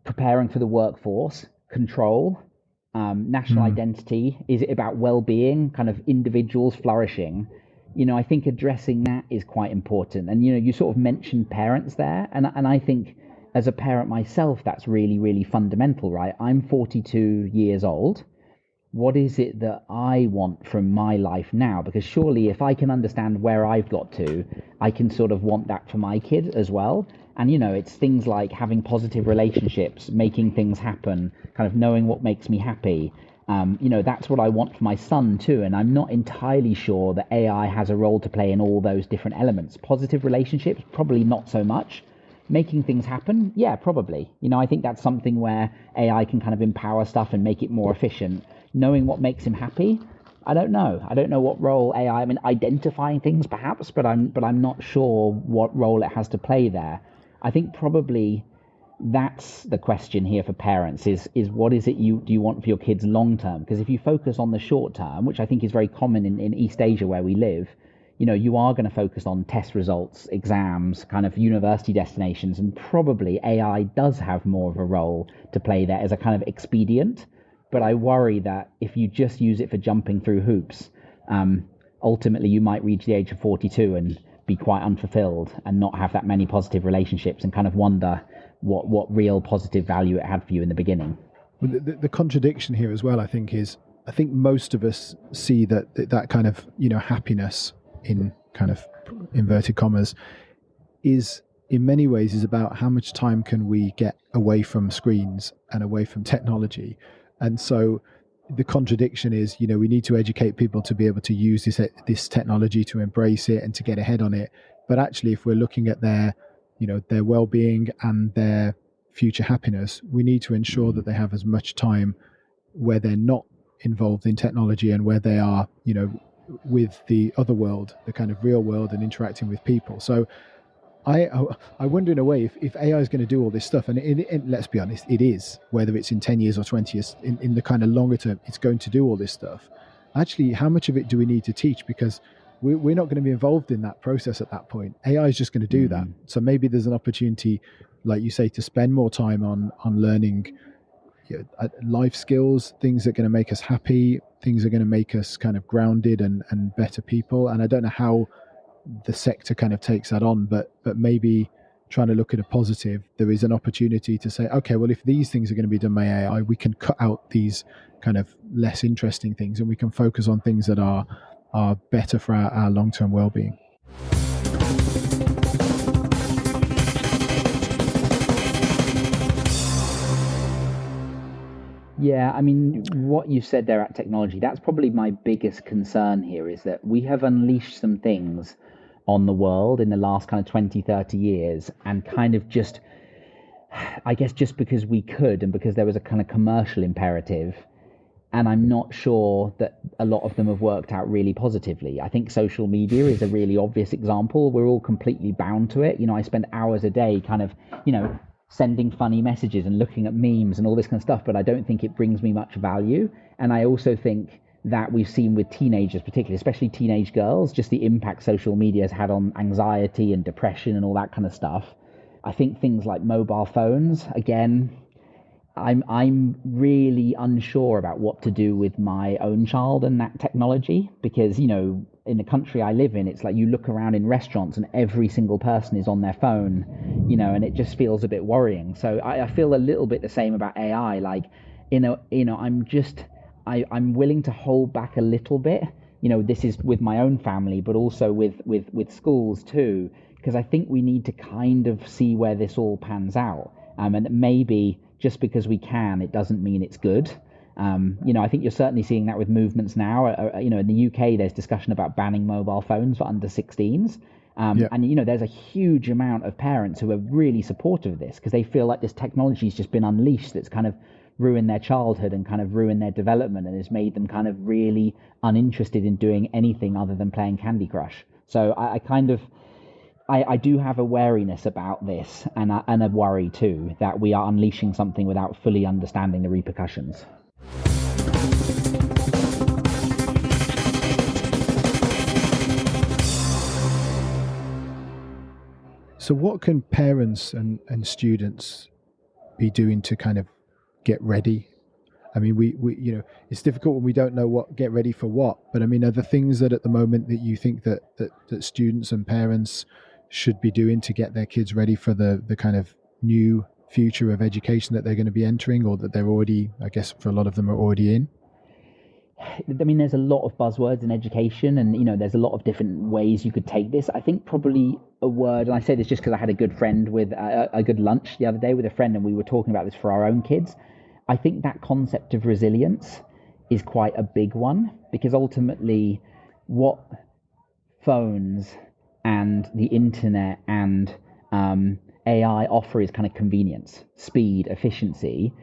preparing for the workforce, control, national identity? Is it about well-being, kind of individuals flourishing? I think addressing that is quite important. And, you sort of mentioned parents there. And I think as a parent myself, that's really, really fundamental, right? I'm 42 years old. What is it that I want from my life now? Because surely if I can understand where I've got to, I can sort of want that for my kid as well. And, it's things like having positive relationships, making things happen, kind of knowing what makes me happy. That's what I want for my son too. And I'm not entirely sure that AI has a role to play in all those different elements. Positive relationships, probably not so much. Making things happen, yeah, probably. I think that's something where AI can kind of empower stuff and make it more efficient. Knowing what makes him happy, I don't know. I don't know what role AI, identifying things perhaps, but I'm not sure what role it has to play there. I think probably that's the question here for parents is what is it do you want for your kids long term? Because if you focus on the short term, which I think is very common in East Asia where we live, you are going to focus on test results, exams, kind of university destinations, and probably AI does have more of a role to play there as a kind of expedient. But I worry that if you just use it for jumping through hoops, ultimately you might reach the age of 42 and be quite unfulfilled and not have that many positive relationships and kind of wonder what real positive value it had for you in the beginning. Well, the contradiction here as well, I think most of us see that kind of, happiness in kind of inverted commas is in many ways is about how much time can we get away from screens and away from technology. And so the contradiction is, we need to educate people to be able to use this technology, to embrace it and to get ahead on it. But actually, if we're looking at their well-being and their future happiness, we need to ensure that they have as much time where they're not involved in technology and where they are, with the other world, the kind of real world, and interacting with people. So I wonder in a way if AI is going to do all this stuff, and let's be honest, it is, whether it's in 10 years or 20 years, in the kind of longer term, it's going to do all this stuff. Actually, how much of it do we need to teach? Because we're not going to be involved in that process at that point. AI is just going to do that. So maybe there's an opportunity, like you say, to spend more time on learning life skills, things that are going to make us happy, things that are going to make us kind of grounded and better people. And I don't know how the sector kind of takes that on, but maybe trying to look at a positive, there is an opportunity to say, okay, well, if these things are going to be done by AI, we can cut out these kind of less interesting things and we can focus on things that are better for our long-term well-being. Yeah, what you said there at technology, that's probably my biggest concern here, is that we have unleashed some things on the world in the last kind of 20, 30 years and kind of just I guess just because we could and because there was a kind of commercial imperative. And I'm not sure that a lot of them have worked out really positively. I think social media is a really obvious example. We're all completely bound to it. I spend hours a day kind of, sending funny messages and looking at memes and all this kind of stuff, but I don't think it brings me much value. And I also think that we've seen with teenagers, particularly, especially teenage girls, just the impact social media has had on anxiety and depression and all that kind of stuff. I think things like mobile phones, again, I'm really unsure about what to do with my own child and that technology, because in the country I live in, it's like you look around in restaurants and every single person is on their phone, and it just feels a bit worrying. So I feel a little bit the same about AI. Like, I'm willing to hold back a little bit. This is with my own family, but also with schools too, because I think we need to kind of see where this all pans out. And maybe just because we can, it doesn't mean it's good. I think you're certainly seeing that with movements now. In the UK, there's discussion about banning mobile phones for under 16s. And, there's a huge amount of parents who are really supportive of this because they feel like this technology has just been unleashed that's kind of ruined their childhood and kind of ruined their development and has made them kind of really uninterested in doing anything other than playing Candy Crush. So I do have a wariness about this and a worry too that we are unleashing something without fully understanding the repercussions. So what can parents and students be doing to kind of get ready? I mean, we it's difficult when we don't know what get ready for what, but I mean, are there things that at the moment that you think that students and parents should be doing to get their kids ready for the kind of new future of education that they're going to be entering, or that they're already, I guess for a lot of them, are already in? I mean, there's a lot of buzzwords in education and, there's a lot of different ways you could take this. I think probably a word, and I say this just because I had a good friend with a good lunch the other day with a friend and we were talking about this for our own kids. I think that concept of resilience is quite a big one, because ultimately what phones and the internet and AI offer is kind of convenience, speed, efficiency.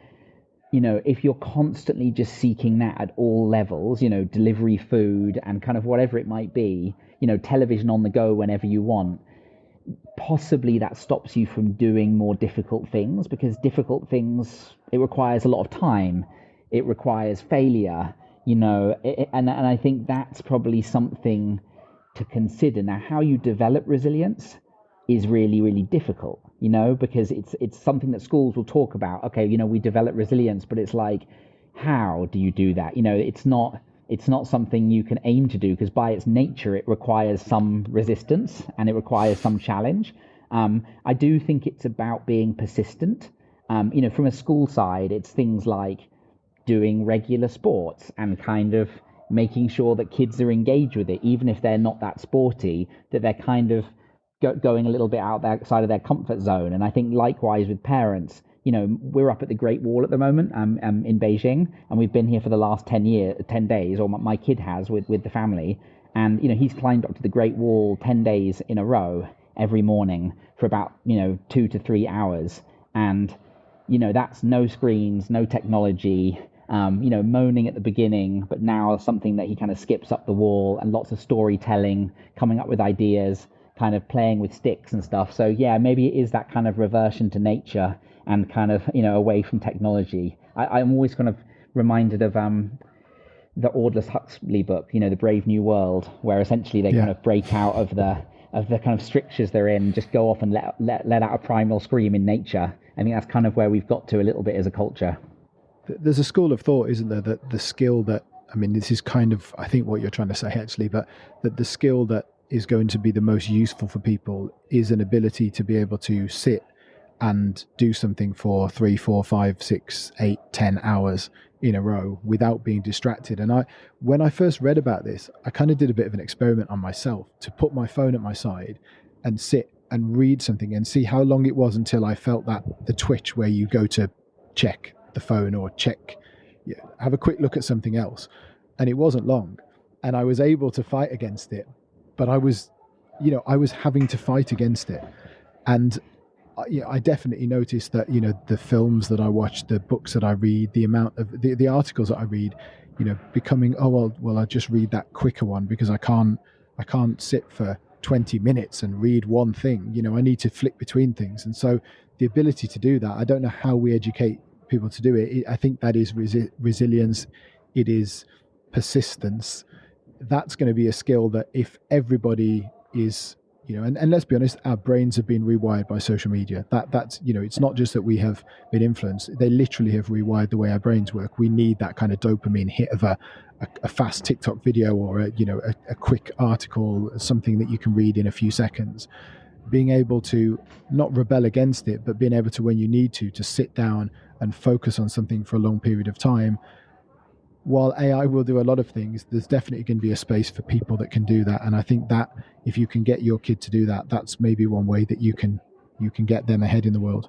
If you're constantly just seeking that at all levels, delivery food and kind of whatever it might be, television on the go whenever you want, possibly that stops you from doing more difficult things, because difficult things, it requires a lot of time, it requires failure, and I think that's probably something to consider. Now, how you develop resilience is really, really difficult, because it's something that schools will talk about. Okay, we develop resilience, but it's like, how do you do that? It's not something you can aim to do, because by its nature, it requires some resistance and it requires some challenge. I do think it's about being persistent. From a school side, it's things like doing regular sports and kind of making sure that kids are engaged with it, even if they're not that sporty, that they're kind of going a little bit outside of their comfort zone. And I think likewise with parents, we're up at the Great Wall at the moment in Beijing, and we've been here for the last 10 days, or my kid has with the family. And, he's climbed up to the Great Wall 10 days in a row every morning for about, 2 to 3 hours. And, that's no screens, no technology, moaning at the beginning, but now something that he kind of skips up the wall, and lots of storytelling, coming up with ideas, kind of playing with sticks and stuff. So yeah, maybe it is that kind of reversion to nature and kind of, away from technology. I'm always kind of reminded of the Aldous Huxley book, The Brave New World, where essentially they kind of break out of the kind of strictures they're in, just go off and let out a primal scream in nature. I think that's kind of where we've got to a little bit as a culture. There's a school of thought, isn't there, that the skill that, I mean, this is kind of, I think what you're trying to say actually, but that the skill that is going to be the most useful for people is an ability to be able to sit and do something for 3, 4, 5, 6, 8, 10 hours in a row without being distracted. And when I first read about this, I kind of did a bit of an experiment on myself to put my phone at my side and sit and read something and see how long it was until I felt the twitch where you go to check the phone or have a quick look at something else. And it wasn't long. And I was able to fight against it, but I was having to fight against it. And I definitely noticed that, the films that I watch, the books that I read, the amount of the articles that I read, becoming, I just read that quicker one because I can't sit for 20 minutes and read one thing. I need to flick between things. And so the ability to do that, I don't know how we educate people to do it. I think that is resilience. It is persistence. That's going to be a skill that if everybody is, and let's be honest, our brains have been rewired by social media. That's it's not just that we have been influenced. They literally have rewired the way our brains work. We need that kind of dopamine hit of a fast TikTok video or a quick article, something that you can read in a few seconds. Being able to not rebel against it, but being able to, when you need to sit down and focus on something for a long period of time. While AI will do a lot of things, there's definitely going to be a space for people that can do that. And I think that if you can get your kid to do that, that's maybe one way that you can get them ahead in the world.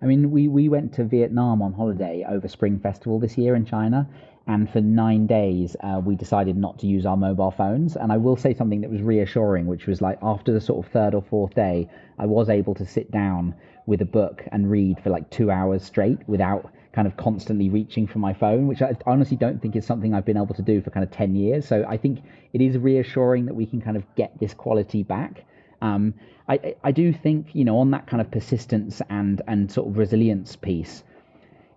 I mean, we went to Vietnam on holiday over Spring Festival this year in China, and for 9 days we decided not to use our mobile phones. And I will say something that was reassuring, which was like after the sort of third or fourth day, I was able to sit down with a book and read for like 2 hours straight without kind of constantly reaching for my phone, which I honestly don't think is something I've been able to do for kind of 10 years. So I think it is reassuring that we can kind of get this quality back. I do think, on that kind of persistence and sort of resilience piece,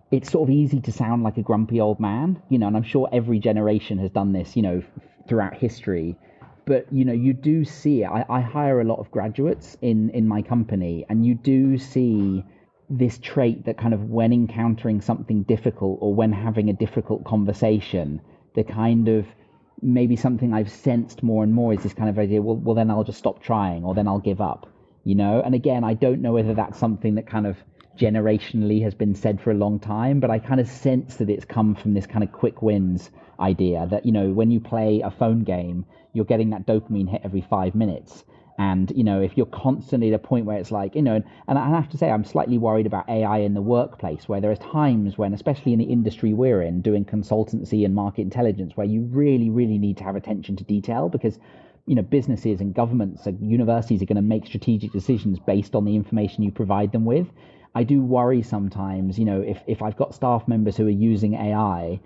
it's sort of easy to sound like a grumpy old man, and I'm sure every generation has done this, throughout history. But, you do see it. I hire a lot of graduates in my company, and you do see this trait that kind of when encountering something difficult or when having a difficult conversation, the kind of maybe something I've sensed more and more is this kind of idea, well then I'll just stop trying, or then I'll give up, And again, I don't know whether that's something that kind of generationally has been said for a long time, but I kind of sense that it's come from this kind of quick wins idea that, when you play a phone game, you're getting that dopamine hit every 5 minutes. And, if you're constantly at a point where it's like, and I have to say, I'm slightly worried about AI in the workplace, where there are times when, especially in the industry we're in, doing consultancy and market intelligence, where you really, really need to have attention to detail because, businesses and governments and universities are going to make strategic decisions based on the information you provide them with. I do worry sometimes, if I've got staff members who are using AI,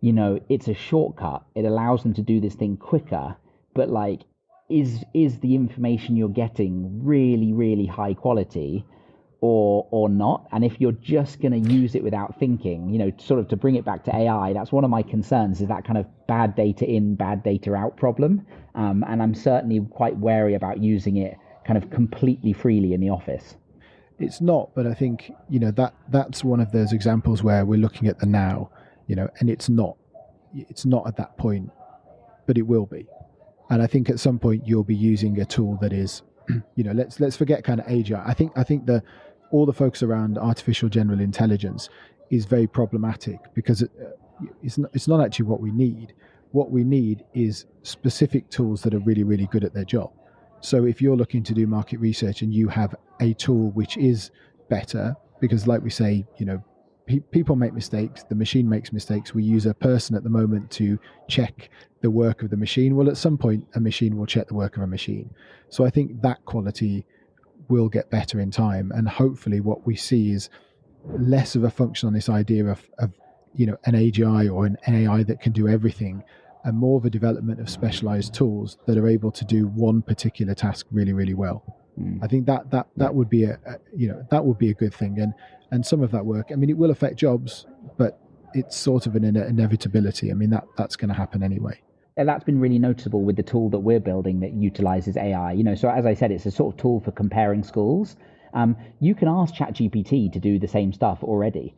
it's a shortcut. It allows them to do this thing quicker, but like, is the information you're getting really, really high quality or not? And if you're just going to use it without thinking, sort of to bring it back to AI, that's one of my concerns, is that kind of bad data in, bad data out problem. And I'm certainly quite wary about using it kind of completely freely in the office. It's not, but I think, that's one of those examples where we're looking at the now, and it's not at that point, but it will be. And I think at some point you'll be using a tool that is, let's forget kind of AGI. I think all the focus around artificial general intelligence is very problematic because it's not actually what we need. What we need is specific tools that are really, really good at their job. So if you're looking to do market research and you have a tool which is better, because like we say, people make mistakes, the machine makes mistakes. We use a person at the moment to check the work of the machine. Well, at some point, a machine will check the work of a machine. So I think that quality will get better in time. And hopefully what we see is less of a function on this idea of an AGI or an AI that can do everything, and more of a development of specialized tools that are able to do one particular task really, really well. I think that would be that would be a good thing. And some of that work, I mean, it will affect jobs, but it's sort of an inevitability. I mean, that's going to happen anyway. And that's been really noticeable with the tool that we're building that utilizes AI. So as I said, it's a sort of tool for comparing schools. You can ask ChatGPT to do the same stuff already.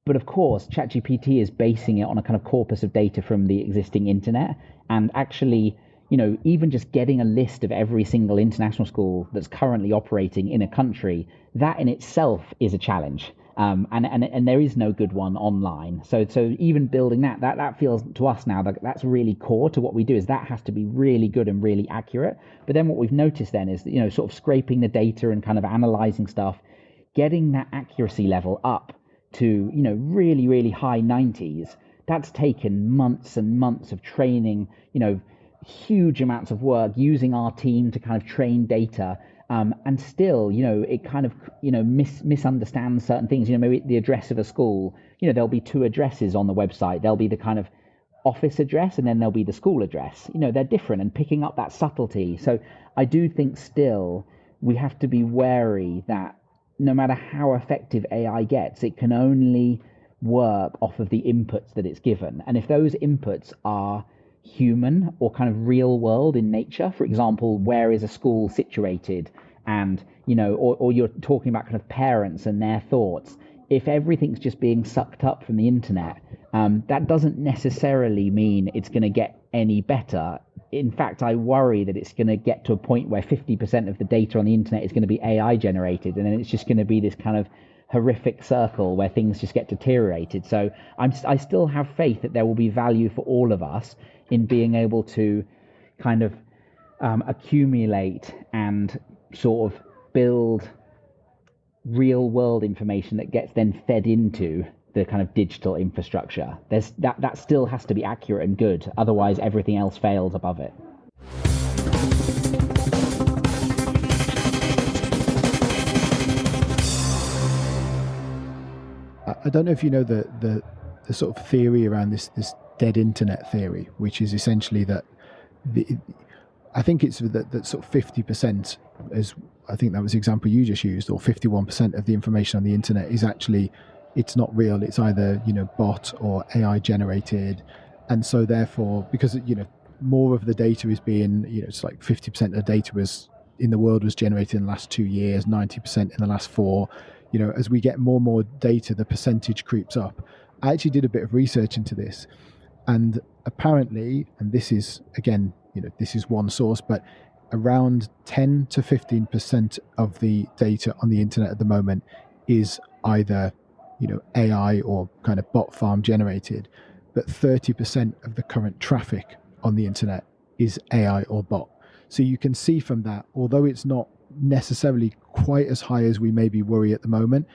But of course, ChatGPT is basing it on a kind of corpus of data from the existing internet. And actually, even just getting a list of every single international school that's currently operating in a country, that in itself is a challenge. And there is no good one online. So even building that feels to us now that that's really core to what we do, is that has to be really good and really accurate. But then what we've noticed then is, sort of scraping the data and kind of analyzing stuff, getting that accuracy level up to, really, really high 90s. That's taken months and months of training, huge amounts of work using our team to kind of train data. And still, it kind of, misunderstands certain things. Maybe the address of a school, there'll be two addresses on the website. There'll be the kind of office address, and then there'll be the school address. They're different, and picking up that subtlety. So I do think still we have to be wary that no matter how effective AI gets, it can only work off of the inputs that it's given. And if those inputs are human or kind of real world in nature, for example, where is a school situated, and or you're talking about kind of parents and their thoughts, if everything's just being sucked up from the internet, that doesn't necessarily mean it's going to get any better. In fact, I worry that it's going to get to a point where 50% of the data on the internet is going to be AI generated, and then it's just going to be this kind of horrific circle where things just get deteriorated. So I still have faith that there will be value for all of us in being able to kind of accumulate and sort of build real world information that gets then fed into the kind of digital infrastructure. That still has to be accurate and good, otherwise everything else fails above it. I don't know if you know the sort of theory around this dead internet theory, which is essentially that I think it's that sort of 50%, as I think that was the example you just used, or 51% of the information on the internet is actually, it's not real. It's either, bot or AI generated. And so therefore, because, more of the data is being, it's like 50% of the data in the world was generated in the last 2 years, 90% in the last 4. As we get more and more data, the percentage creeps up. I actually did a bit of research into this, and apparently, and this is, again, this is one source, but around 10 to 15% of the data on the internet at the moment is either, AI or kind of bot farm generated, but 30% of the current traffic on the internet is AI or bot. So you can see from that, although it's not necessarily quite as high as we maybe worry at the moment,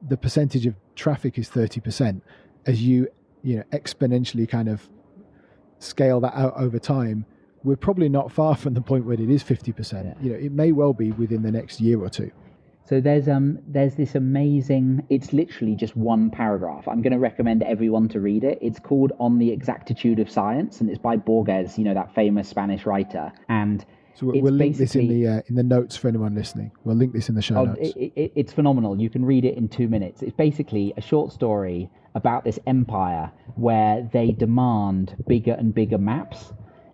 the percentage of traffic is 30%. As you exponentially kind of scale that out over time, we're probably not far from the point where it is 50%. Yeah. It may well be within the next year or two. So there's this amazing, it's literally just one paragraph. I'm going to recommend everyone to read it. It's called On the Exactitude of Science, and it's by Borges, that famous Spanish writer. And so we'll link this in the notes for anyone listening. We'll link this in the show notes. It's phenomenal. You can read it in 2 minutes. It's basically a short story about this empire where they demand bigger and bigger maps,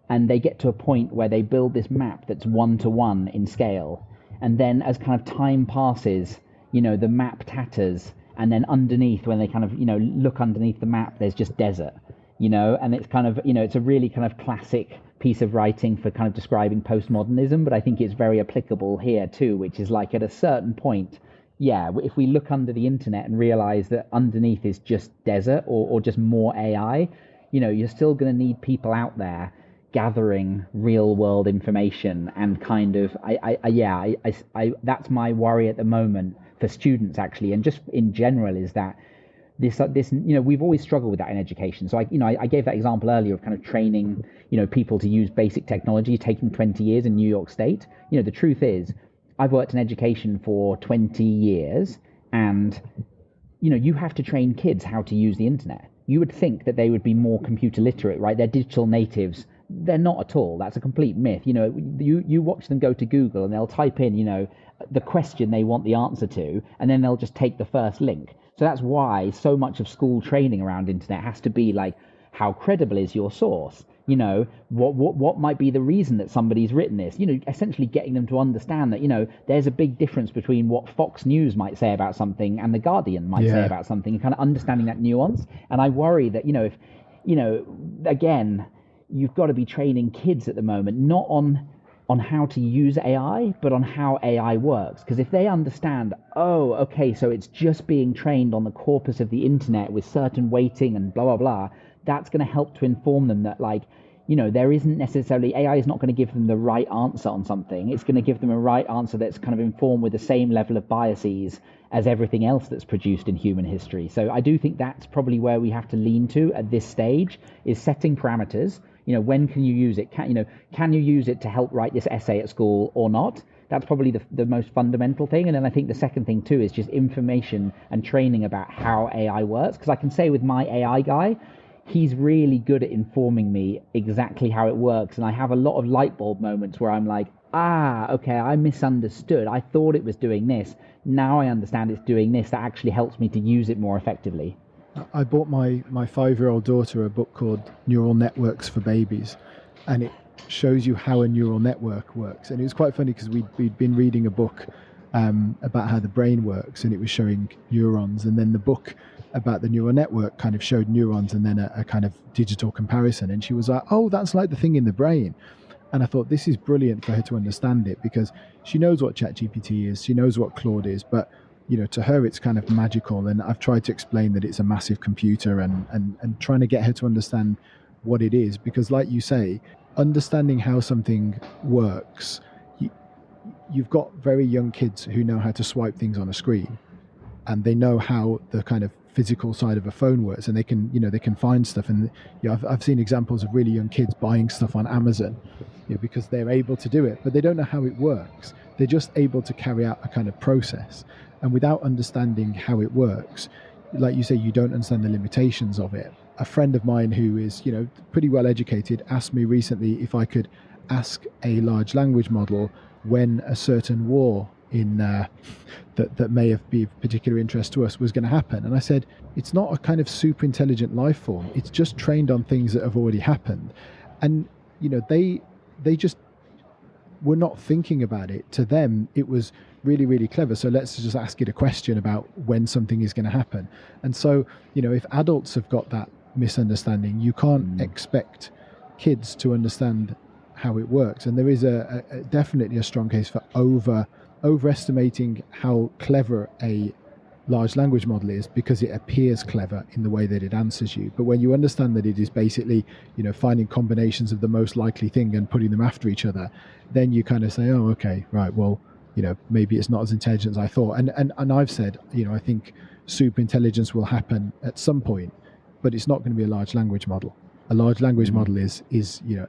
and they get to a point where they build this map that's 1-to-1 in scale. And then as kind of time passes, the map tatters, and then underneath, when they kind of, look underneath the map, there's just desert, and it's kind of, it's a really kind of classic piece of writing for kind of describing postmodernism, but I think it's very applicable here too, which is like at a certain point, if we look under the internet and realize that underneath is just desert or just more AI, you're still going to need people out there gathering real world information, and kind of I that's my worry at the moment for students, actually, and just in general, is that this we've always struggled with that in education. So I gave that example earlier of kind of training people to use basic technology taking 20 years in New York State. The truth is, I've worked in education for 20 years, and you have to train kids how to use the internet. You would think that they would be more computer literate, right? They're digital natives. They're not at all. That's a complete myth. You watch them go to Google and they'll type in, the question they want the answer to, and then they'll just take the first link. So that's why so much of school training around internet has to be like, how credible is your source? What might be the reason that somebody's written this? Essentially getting them to understand that, there's a big difference between what Fox News might say about something and The Guardian might say about something, and kind of understanding that nuance. And I worry that, if, again, you've got to be training kids at the moment, not on how to use AI, but on how AI works. Because if they understand, so it's just being trained on the corpus of the internet with certain weighting and blah, blah, blah, that's going to help to inform them that, there isn't necessarily, AI is not going to give them the right answer on something. It's going to give them a right answer that's kind of informed with the same level of biases as everything else that's produced in human history. So I do think that's probably where we have to lean to at this stage, is setting parameters. When can you use it? Can you use it to help write this essay at school or not? That's probably the most fundamental thing. And then I think the second thing too is just information and training about how AI works. Because I can say with my AI guy, he's really good at informing me exactly how it works. And I have a lot of light bulb moments where I'm like, okay, I misunderstood. I thought it was doing this. Now I understand it's doing this. That actually helps me to use it more effectively. I bought my 5-year-old daughter a book called Neural Networks for Babies, and it shows you how a neural network works. And it was quite funny because we'd been reading a book about how the brain works, and it was showing neurons, and then the book about the neural network kind of showed neurons and then a kind of digital comparison. And she was like, oh, that's like the thing in the brain. And I thought, this is brilliant for her to understand it, because she knows what ChatGPT is, she knows what Claude is, but to her it's kind of magical. And I've tried to explain that it's a massive computer and trying to get her to understand what it is, because like you say, understanding how something works, you've got very young kids who know how to swipe things on a screen, and they know how the kind of physical side of a phone works, and they can find stuff. And I've seen examples of really young kids buying stuff on Amazon because they're able to do it, but they don't know how it works. They're just able to carry out a kind of process, and without understanding how it works, like you say, you don't understand the limitations of it. A friend of mine who is pretty well educated asked me recently if I could ask a large language model when a certain war in that may have been of particular interest to us was going to happen. And I said, it's not a kind of super intelligent life form. It's just trained on things that have already happened. And they just were not thinking about it. To them, it was really, really clever. So let's just ask it a question about when something is going to happen. And so, if adults have got that misunderstanding, you can't expect kids to understand how it works. And there is definitely a strong case for overestimating how clever a large language model is, because it appears clever in the way that it answers you. But when you understand that it is basically, finding combinations of the most likely thing and putting them after each other, then you kind of say, oh, okay, right, well, maybe it's not as intelligent as I thought. And I've said, I think super intelligence will happen at some point, but it's not going to be a large language model. A large language model is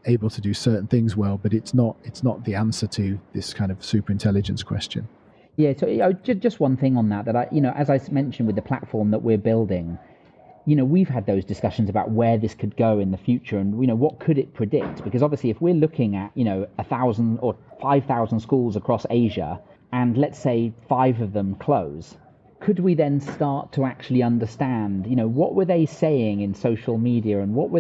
able to do certain things well, but it's not the answer to this kind of super intelligence question. Yeah, so just one thing on that I, as I mentioned with the platform that we're building, we've had those discussions about where this could go in the future, and what could it predict? Because obviously, if we're looking at 1,000 or 5,000 schools across Asia, and let's say 5 of them close, could we then start to actually understand, what were they saying in social media, and what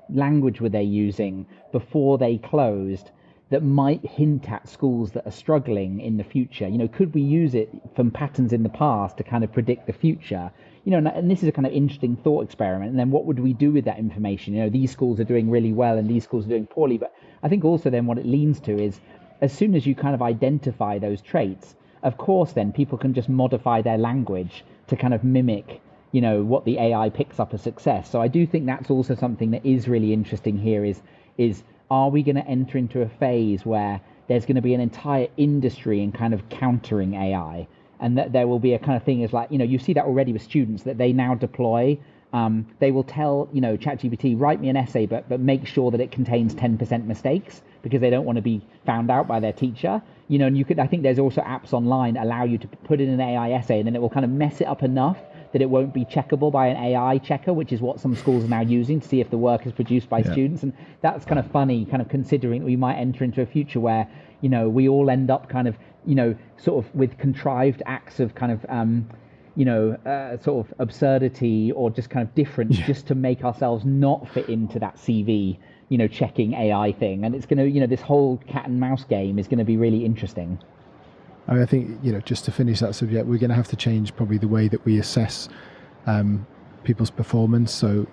language were they using before they closed, that might hint at schools that are struggling in the future? Could we use it from patterns in the past to kind of predict the future? And this is a kind of interesting thought experiment. And then what would we do with that information? These schools are doing really well and these schools are doing poorly. But I think also then what it leans to is, as soon as you kind of identify those traits, of course, then people can just modify their language to kind of mimic, what the AI picks up as success. So I do think that's also something that is really interesting here is are we going to enter into a phase where there's going to be an entire industry in kind of countering AI, and that there will be a kind of thing is like, you see that already with students, that they now deploy, they will tell, ChatGPT, write me an essay, but make sure that it contains 10% mistakes, because they don't want to be found out by their teacher. And I think there's also apps online allow you to put in an AI essay, and then it will kind of mess it up enough that it won't be checkable by an AI checker, which is what some schools are now using to see if the work is produced by students. And that's kind of funny, kind of considering that we might enter into a future where, we all end up kind of, sort of with contrived acts of kind of, sort of absurdity or just kind of difference, just to make ourselves not fit into that CV, checking AI thing. And it's going to, this whole cat and mouse game is going to be really interesting. I think, just to finish that subject, we're going to have to change probably the way that we assess people's performance. So,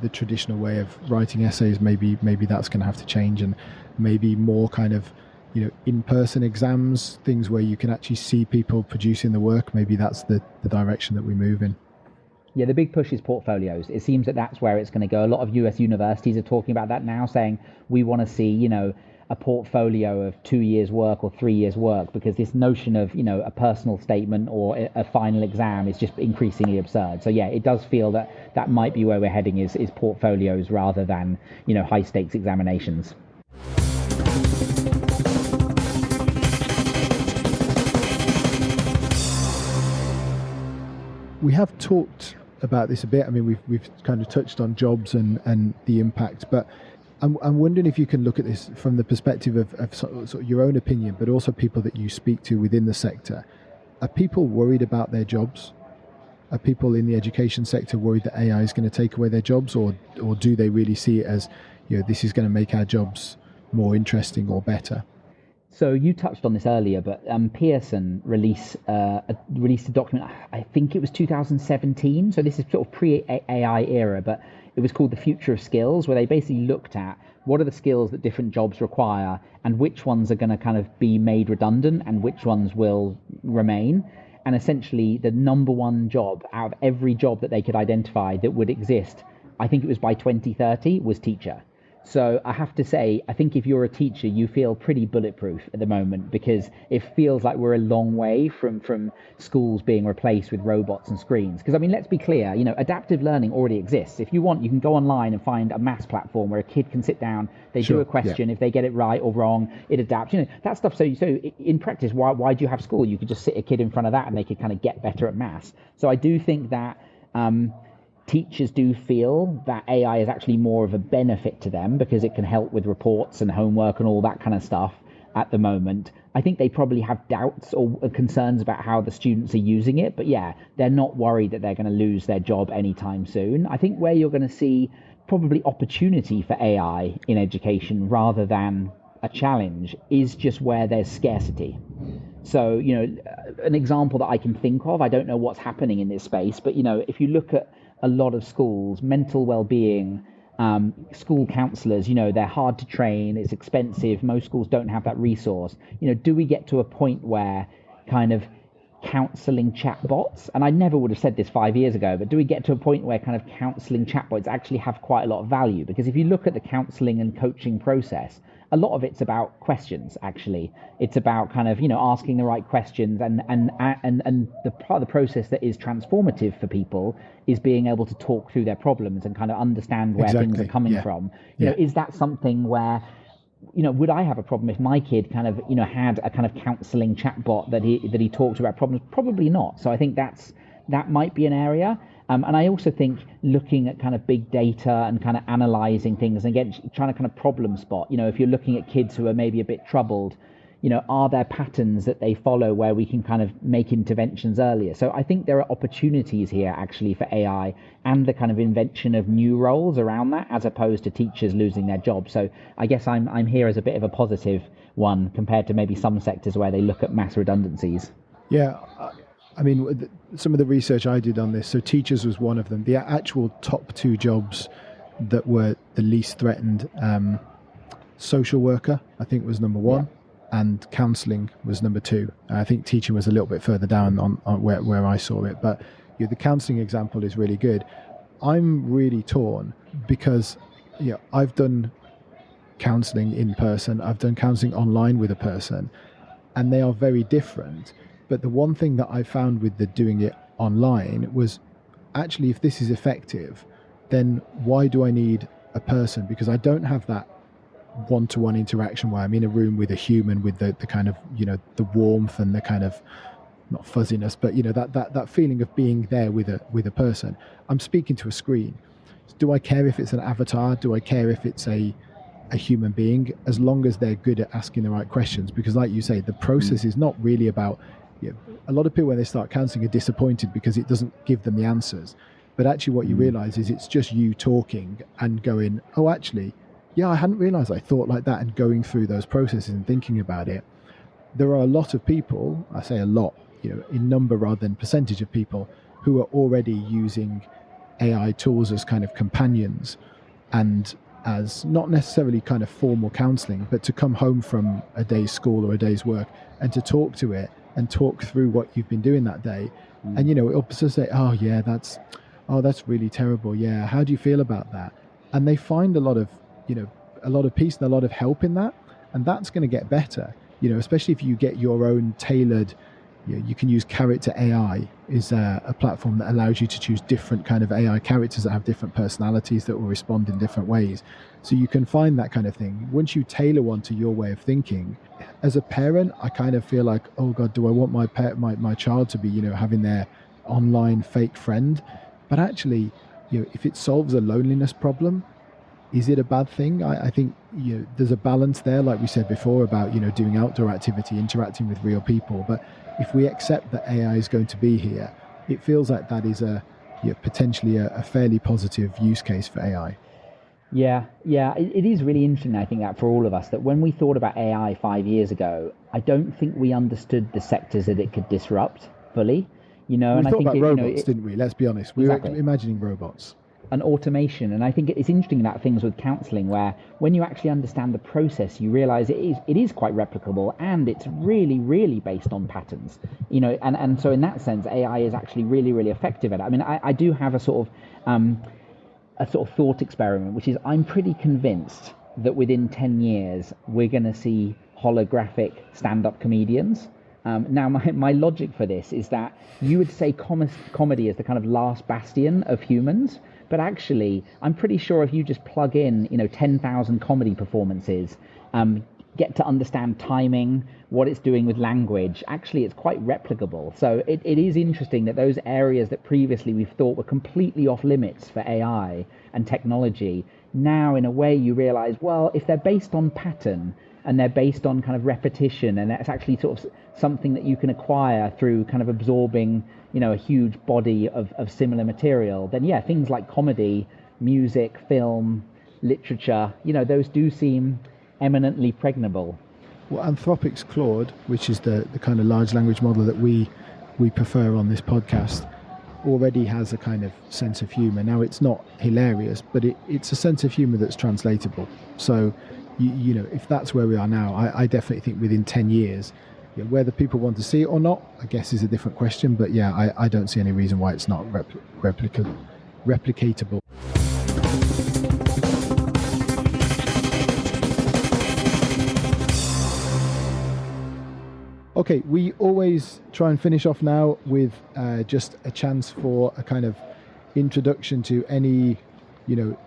the traditional way of writing essays, maybe that's going to have to change, and maybe more kind of, in-person exams, things where you can actually see people producing the work. Maybe that's the direction that we move in. Yeah, the big push is portfolios. It seems that that's where it's going to go. A lot of US universities are talking about that now, saying we want to see, a portfolio of 2 years work or 3 years work, because this notion of, a personal statement or a final exam is just increasingly absurd. So yeah, it does feel that might be where we're heading is portfolios rather than, high stakes examinations. We have talked about this a bit. I mean, we've kind of touched on jobs and the impact, but I'm wondering if you can look at this from the perspective of sort of your own opinion, but also people that you speak to within the sector. Are people worried about their jobs? Are people in the education sector worried that AI is going to take away their jobs, or do they really see it as, this is going to make our jobs more interesting or better? So you touched on this earlier, but Pearson released a document, I think it was 2017, so this is sort of pre-AI era, but it was called The Future of Skills, where they basically looked at what are the skills that different jobs require and which ones are going to kind of be made redundant and which ones will remain. And essentially the number one job out of every job that they could identify that would exist, I think it was by 2030, was teacher. So I have to say, I think if you're a teacher, you feel pretty bulletproof at the moment, because it feels like we're a long way from schools being replaced with robots and screens. Because, I mean, let's be clear, adaptive learning already exists. If you want, you can go online and find a maths platform where a kid can sit down, they do a question, if they get it right or wrong, it adapts. That stuff. So in practice, why do you have school? You could just sit a kid in front of that and they could kind of get better at maths. So I do think that teachers do feel that AI is actually more of a benefit to them because it can help with reports and homework and all that kind of stuff at the moment. I think they probably have doubts or concerns about how the students are using it, but yeah, they're not worried that they're going to lose their job anytime soon. I think where you're going to see probably opportunity for AI in education rather than a challenge is just where there's scarcity. So, an example that I can think of, I don't know what's happening in this space, but, if you look at a lot of schools, mental well-being, school counsellors, they're hard to train, it's expensive, most schools don't have that resource. Do we get to a point where kind of counselling chatbots, and I never would have said this 5 years ago, but do we get to a point where kind of counselling chatbots actually have quite a lot of value? Because if you look at the counselling and coaching process, a lot of it's about questions, actually. It's about kind of, asking the right questions, and the part of the process that is transformative for people is being able to talk through their problems and kind of understand where things are coming from. Is that something where, would I have a problem if my kid kind of, had a kind of counselling chatbot that he talked about problems? Probably not. So I think that might be an area. And I also think looking at kind of big data and kind of analysing things, and again, trying to kind of problem spot, if you're looking at kids who are maybe a bit troubled, are there patterns that they follow where we can kind of make interventions earlier? So I think there are opportunities here actually for AI and the kind of invention of new roles around that, as opposed to teachers losing their jobs. So I guess I'm here as a bit of a positive one compared to maybe some sectors where they look at mass redundancies. Yeah. I mean, some of the research I did on this, so teachers was one of them. The actual top two jobs that were the least threatened, social worker, I think, was number one, and counselling was number two. I think teaching was a little bit further down on where I saw it. But the counselling example is really good. I'm really torn because I've done counselling in person, I've done counselling online with a person, and they are very different. But the one thing that I found with doing it online was actually, if this is effective, then why do I need a person? Because I don't have that one-to-one interaction where I'm in a room with a human with the kind of, the warmth and the kind of, not fuzziness, but, that feeling of being there with a person. I'm speaking to a screen. Do I care if it's an avatar? Do I care if it's a human being? As long as they're good at asking the right questions. Because like you say, the process is not really about... a lot of people when they start counselling are disappointed because it doesn't give them the answers, but actually what you realise is it's just you talking and going, oh, actually, I hadn't realised I thought like that, and going through those processes and thinking about it. There are a lot of people, I say a lot, in number rather than percentage of people, who are already using AI tools as kind of companions and as not necessarily kind of formal counselling, but to come home from a day's school or a day's work and to talk to it and talk through what you've been doing that day. And it'll just say, that's really terrible, how do you feel about that? And they find a lot of peace and a lot of help in that, and that's going to get better, especially if you get your own tailored. You can use Character AI is a platform that allows you to choose different kind of AI characters that have different personalities that will respond in different ways. So you can find that kind of thing. Once you tailor one to your way of thinking, as a parent, I kind of feel like, oh God, do I want my child to be, having their online fake friend. But actually, if it solves a loneliness problem, is it a bad thing? I think there's a balance there, like we said before, about doing outdoor activity, interacting with real people. But if we accept that AI is going to be here, it feels like that is potentially a fairly positive use case for AI. Yeah, it is really interesting, I think, that for all of us, that when we thought about AI 5 years ago, I don't think we understood the sectors that it could disrupt fully. We thought about robots, didn't we? Let's be honest. We were imagining robots. And automation. And I think it's interesting about things with counseling where when you actually understand the process, you realize it is quite replicable, and it's really, really based on patterns. And so in that sense, AI is actually really, really effective at it. I mean, I do have a sort of thought experiment, which is I'm pretty convinced that within 10 years, we're going to see holographic stand-up comedians. Now, my logic for this is that you would say comedy is the kind of last bastion of humans, but actually, I'm pretty sure if you just plug in, 10,000 comedy performances, get to understand timing, what it's doing with language, actually it's quite replicable. So it is interesting that those areas that previously we've thought were completely off limits for AI and technology, now in a way you realize, well, if they're based on pattern and they're based on kind of repetition, and that's actually sort of something that you can acquire through kind of absorbing, a huge body of similar material, then yeah, things like comedy, music, film, literature, those do seem eminently pregnable. Well, Anthropic's Claude, which is the kind of large language model that we prefer on this podcast, already has a kind of sense of humor. Now, it's not hilarious, but it's a sense of humor that's translatable. So, if that's where we are now, I definitely think within 10 years, whether people want to see it or not, I guess is a different question. But yeah, I don't see any reason why it's not replicatable. Okay, we always try and finish off now with just a chance for a kind of introduction to any,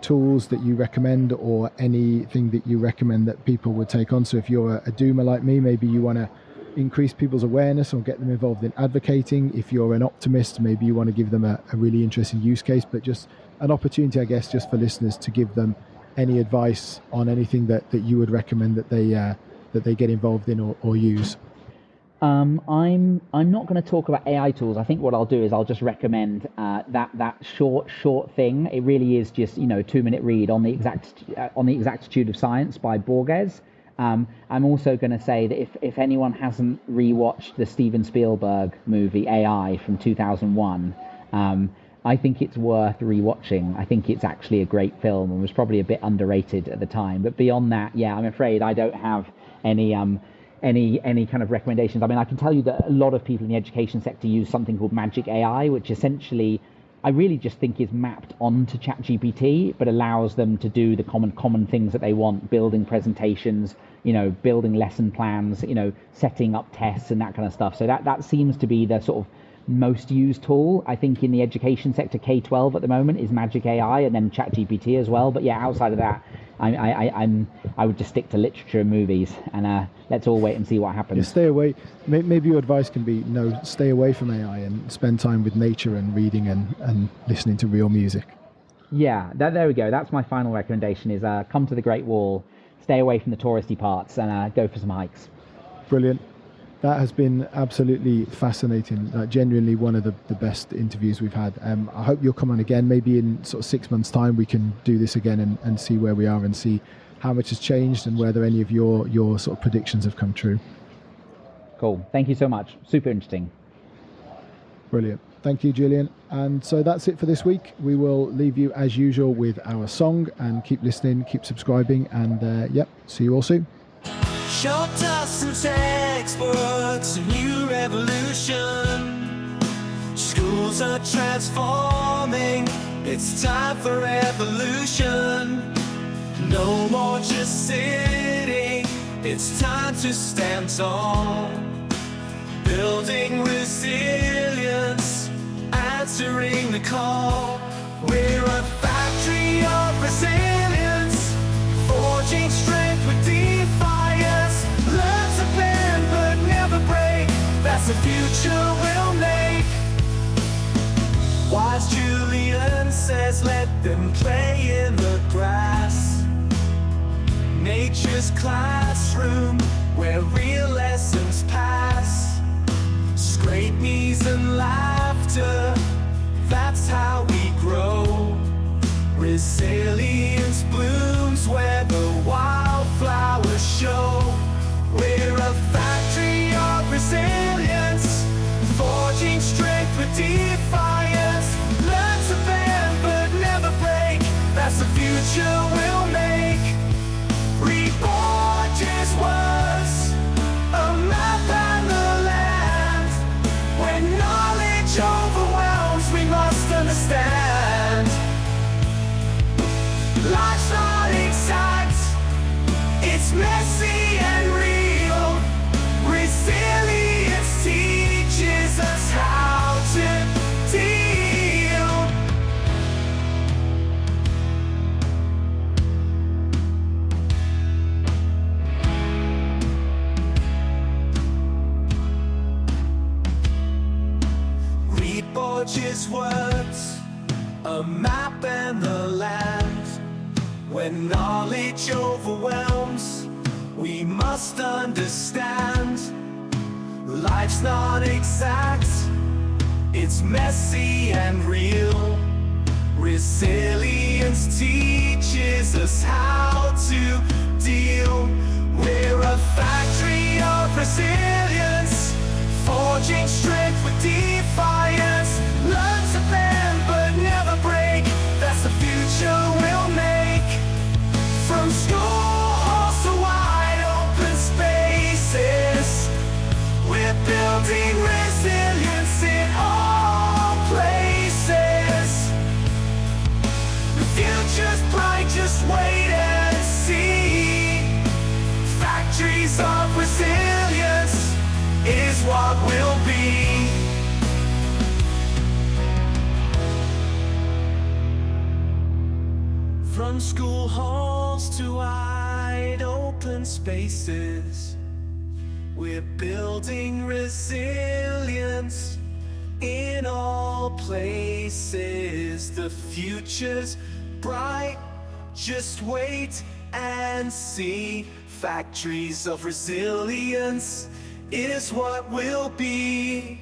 tools that you recommend or anything that you recommend that people would take on. So if you're a doomer like me, maybe you want to increase people's awareness or get them involved in advocating. If you're an optimist, maybe you want to give them a really interesting use case, but just an opportunity, I guess, just for listeners to give them any advice on anything that you would recommend that they get involved in or use. I'm not going to talk about AI tools. I think what I'll do is I'll just recommend that short thing. It really is just 2-minute read on the exactitude of science by Borges. I'm also going to say that if anyone hasn't rewatched the Steven Spielberg movie AI from 2001, I think it's worth rewatching. I think it's actually a great film and was probably a bit underrated at the time. But beyond that, yeah, I'm afraid I don't have any kind of recommendations. I mean, I can tell you that a lot of people in the education sector use something called Magic AI, which essentially I really just think is mapped onto ChatGPT, but allows them to do the common things that they want, building presentations, building lesson plans, setting up tests and that kind of stuff. So that seems to be the sort of most used tool, I think, in the education sector. K-12 at the moment is Magic AI, and then ChatGPT as well. But yeah, outside of that, I would just stick to literature and movies, and let's all wait and see what happens. Yeah, stay away. Maybe your advice can be stay away from AI and spend time with nature and reading and listening to real music. Yeah, there we go. That's my final recommendation: is come to the Great Wall, stay away from the touristy parts, and go for some hikes. Brilliant. That has been absolutely fascinating. Genuinely one of the best interviews we've had. I hope you'll come on again. Maybe in sort of 6 months' time we can do this again and see where we are and see how much has changed and whether any of your sort of predictions have come true. Cool. Thank you so much. Super interesting. Brilliant. Thank you, Julian. And so that's it for this week. We will leave you as usual with our song, and keep listening, keep subscribing, and see you all soon. Short dust and textbooks, a new revolution. Schools are transforming, it's time for revolution. No more just sitting, it's time to stand tall. Building resilience, answering the call. We're a factory of resilience, forging strength with defiance. Learn to bend but never break, that's the future we'll make. future's classroom where real lessons pass. Scrape knees and laughter, that's how we grow. Resilience blooms where the wildflowers show. We're a factory of resilience, forging strength with defiance. Learn to bend but never break, that's the future we'll make. Reborn just words, a map and the land. When knowledge overwhelms, we must understand. Life's not exact, it's messy and real. Resilience teaches us how to deal. Read Borges' words, a map and the land. When knowledge overwhelms, we must understand. Life's not exact, it's messy and real. Resilience teaches us how to deal. We're a factory of resilience, forging strength with defiance. Learn to bend but never break, that's the future we'll make. From school halls to wide open spaces, we're building resilience in all places. The future's bright, just wait and see. Factories of resilience is what we'll be. From school halls to wide open spaces, we're building resilience in all places. The future's bright, just wait and see. Factories of resilience is what we'll be.